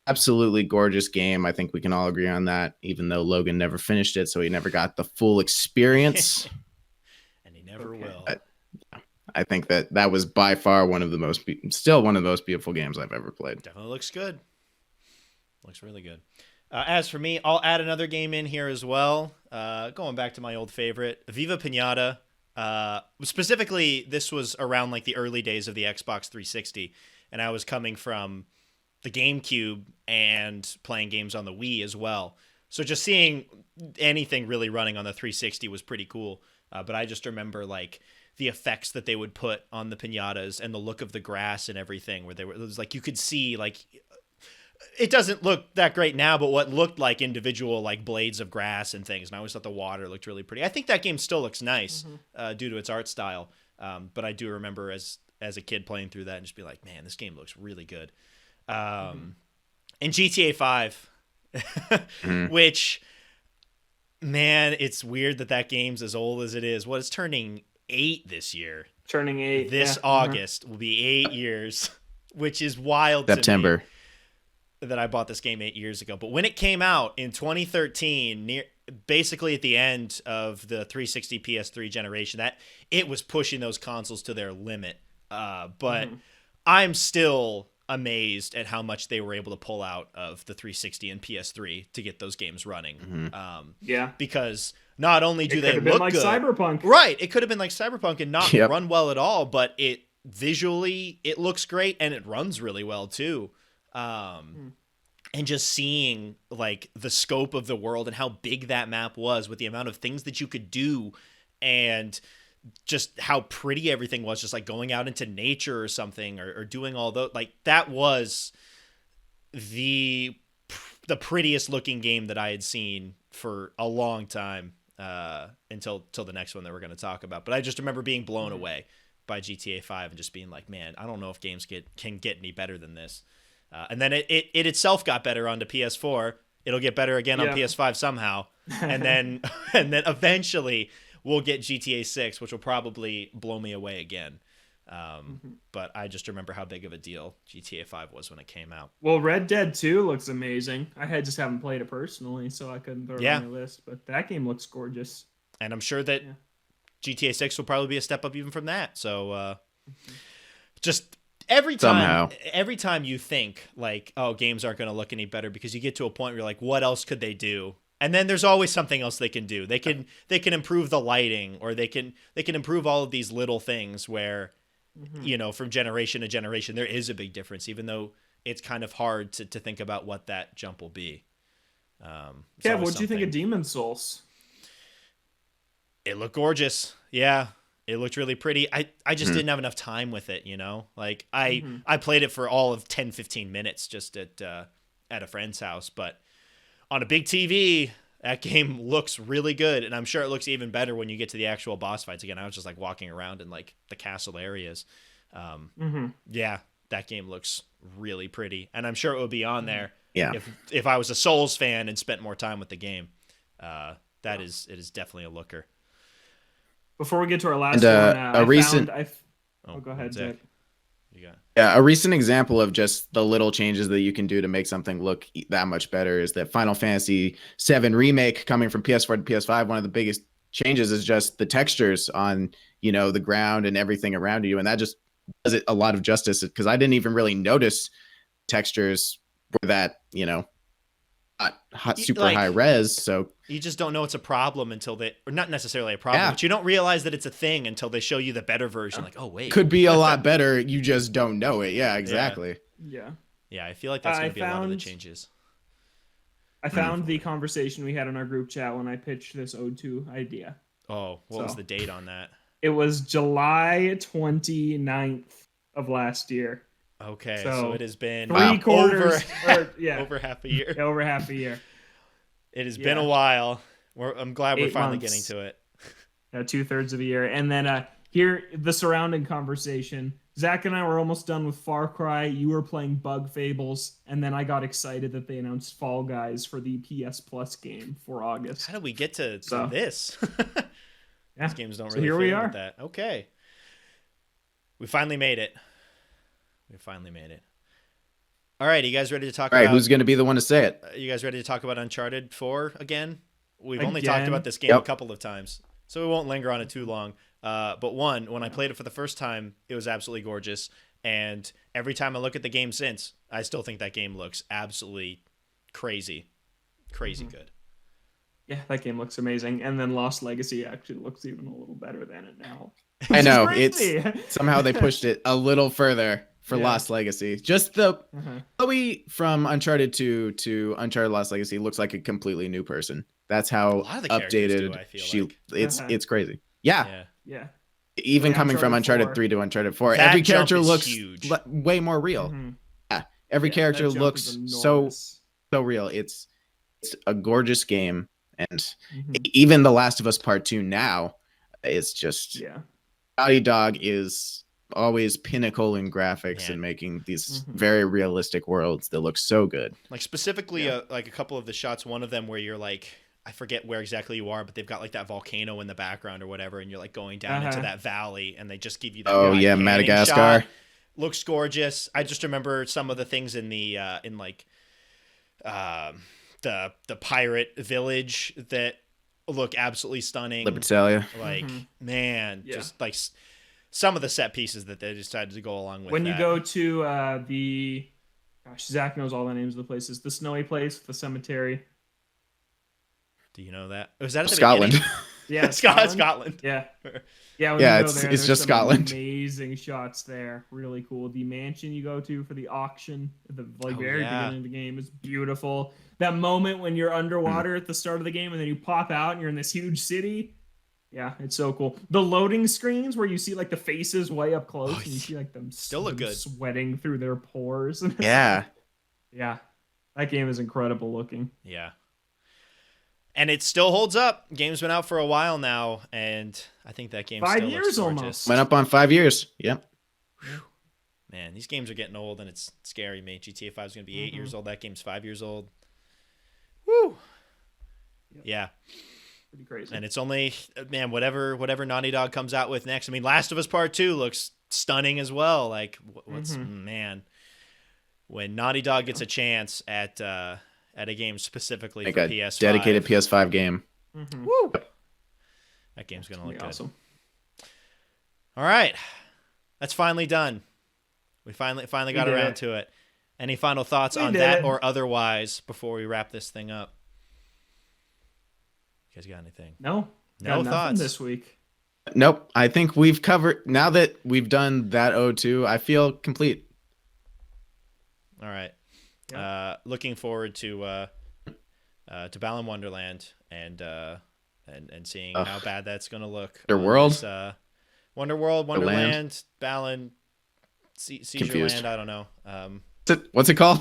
absolutely gorgeous game. I think we can all agree on that, even though Logan never finished it, so he never got the full experience. And he never will. I think that was by far still one of the most beautiful games I've ever played. Definitely looks good. Looks really good. As for me, I'll add another game in here as well. Going back to my old favorite, Viva Pinata. Specifically, this was around like the early days of the Xbox 360, and I was coming from the GameCube and playing games on the Wii as well. So just seeing anything really running on the 360 was pretty cool. But I just remember like the effects that they would put on the pinatas and the look of the grass and everything, where it was like you could see like. It doesn't look that great now, but what looked like individual like blades of grass and things. And I always thought the water looked really pretty. I think that game still looks nice due to its art style. But I do remember as a kid playing through that and just be like, man, this game looks really good. And GTA 5, which, man, it's weird that game's as old as it is. Well, it's turning 8 this year. Turning 8. This August will be 8 years, which is wild September. to me. That I bought this game 8 years ago. But when it came out in 2013, basically at the end of the 360 PS3 generation, that it was pushing those consoles to their limit. But I'm still amazed at how much they were able to pull out of the 360 and PS3 to get those games running. Because not only do they look like good, Cyberpunk. right? It could have been like Cyberpunk and not run well at all, but it visually it looks great and it runs really well too. And just seeing like the scope of the world and how big that map was with the amount of things that you could do and just how pretty everything was, just like going out into nature or something or doing all those, like that was the prettiest looking game that I had seen for a long time until the next one that we're going to talk about. But I just remember being blown away by GTA 5 and just being like, man, I don't know if games can get any better than this. And then it itself got better onto PS4. It'll get better again on PS5 somehow. And then eventually we'll get GTA 6, which will probably blow me away again. But I just remember how big of a deal GTA 5 was when it came out. Well, Red Dead 2 looks amazing. I just haven't played it personally, so I couldn't throw it on my list. But that game looks gorgeous. And I'm sure that GTA 6 will probably be a step up even from that. So just... Every time you think like, oh, games aren't going to look any better because you get to a point where you're like, what else could they do? And then there's always something else they can do. They can improve the lighting, or they can improve all of these little things where, from generation to generation, there is a big difference, even though it's kind of hard to think about what that jump will be. Kev, what do you think of Demon's Souls? It looked gorgeous. Yeah. It looked really pretty. I just didn't have enough time with it, Like I played it for all of 10, 15 minutes just at a friend's house, but on a big TV, that game looks really good, and I'm sure it looks even better when you get to the actual boss fights again. I was just like walking around in like the castle areas. Yeah, that game looks really pretty, and I'm sure it would be on there if I was a Souls fan and spent more time with the game. It is definitely a looker. Before we get to our last one, go ahead, Zach. You got. Yeah, a recent example of just the little changes that you can do to make something look that much better is that Final Fantasy VII Remake coming from PS4 to PS5. One of the biggest changes is just the textures on, the ground and everything around you. And that just does it a lot of justice because I didn't even really notice textures were that, not super high res. So you just don't know it's a problem until or not necessarily a problem, but you don't realize that it's a thing until they show you the better version. Like, oh wait, could be a lot better. You just don't know it. Yeah, exactly. Yeah, I feel like that's going to be a lot of the changes. I found the conversation we had in our group chat when I pitched this O2 idea. Oh, what was the date on that? It was July 29th of last year. Okay, so it has been three quarters, over half a year. Yeah, over half a year. It has been a while. I'm glad we're finally getting to it. 2/3 of a year. And then here, the surrounding conversation. Zach and I were almost done with Far Cry. You were playing Bug Fables. And then I got excited that they announced Fall Guys for the PS Plus game for August. How did we get to this? These games don't really here we are. With that. Okay. We finally made it. All right, you guys ready to talk about... All right, who's going to be the one to say it? You guys ready to talk about Uncharted 4 again? We've only talked about this game a couple of times, so we won't linger on it too long. But when I played it for the first time, it was absolutely gorgeous. And every time I look at the game since, I still think that game looks absolutely crazy. Good. Yeah, that game looks amazing. And then Lost Legacy actually looks even a little better than it now. I know. It's somehow they pushed it a little further for Lost Legacy. Just the Chloe from Uncharted 2 to Uncharted Lost Legacy looks like a completely new person. That's how updated it's crazy. Yeah. Even coming from Uncharted 3 to Uncharted 4, every character looks way more real. Yeah. Every character looks so real. It's a gorgeous game, and even The Last of Us Part 2 now is just Naughty Dog is always pinnacle in graphics and making these very realistic worlds that look so good. Like specifically like a couple of the shots, one of them where you're like, I forget where exactly you are, but they've got like that volcano in the background or whatever, and you're like going down into that valley, and they just give you that Madagascar shot. Looks gorgeous. I just remember some of the things in the the pirate village that look absolutely stunning. Libertalia. Like just like some of the set pieces that they decided to go along with. When you go to Zach knows all the names of the places. The snowy place, the cemetery. Do you know that? Was that at the Scotland? beginning? Yeah, Scotland. Yeah. It's just Scotland. Amazing shots there, really cool. The mansion you go to for the auction at the very beginning of the game is beautiful. That moment when you're underwater at the start of the game and then you pop out and you're in this huge city. Yeah, it's so cool. The loading screens where you see like the faces way up close and you see like them still look good, sweating through their pores. Yeah, that game is incredible looking. Yeah. And it still holds up. Game's been out for a while now, and I think that game 5 still years looks gorgeous. almost. Went up on 5 years. Yep. Man, these games are getting old, and it's scary, mate. GTA 5 is going to be 8 years old. That game's 5 years old. Woo! Yep. Yeah. Pretty crazy. And it's only, man, whatever Naughty Dog comes out with next. I mean, Last of Us Part 2 looks stunning as well. Like, man, when Naughty Dog gets a chance at a game specifically like for a PS5. dedicated PS5 game. Woo! That game's going to look good. Awesome. All right. That's finally done. We finally got around to it. Any final thoughts on that or otherwise before we wrap this thing up? You guys got anything? No thoughts this week. Nope. I think we've covered, now that we've done that O2, I feel complete. All right. Looking forward to Balan Wonderland and seeing how bad that's going to look. Wonderworld? Wonderworld, Wonderland, Balan, Seizure Land, I don't know. What's it called?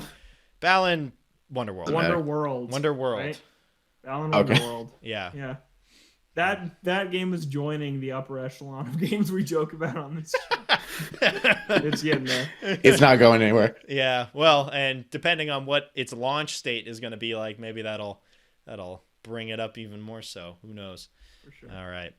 Balan Wonderworld. Wonderworld. Right? Balan Wonderworld. Yeah. Yeah. That game is joining the upper echelon of games we joke about on this show. It's getting there. It's not going anywhere. Yeah. Well, and depending on what its launch state is going to be like, maybe that'll bring it up even more so. Who knows? For sure. All right.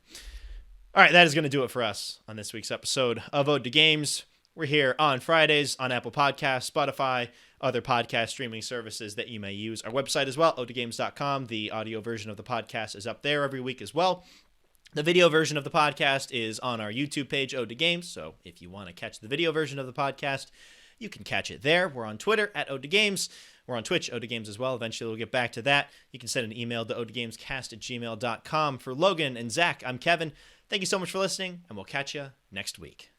That is going to do it for us on this week's episode of Ode to Games. We're here on Fridays on Apple Podcasts, Spotify, other podcast streaming services that you may use. Our website as well, odagames.com. The audio version of the podcast is up there every week as well. The video version of the podcast is on our YouTube page, Ode to Games. So if you want to catch the video version of the podcast, you can catch it there. We're on Twitter at Ode to Games. We're on Twitch, Ode to Games as well. Eventually we'll get back to that. You can send an email to odegamescast@gmail.com. For Logan and Zach, I'm Kevin. Thank you so much for listening, and we'll catch you next week.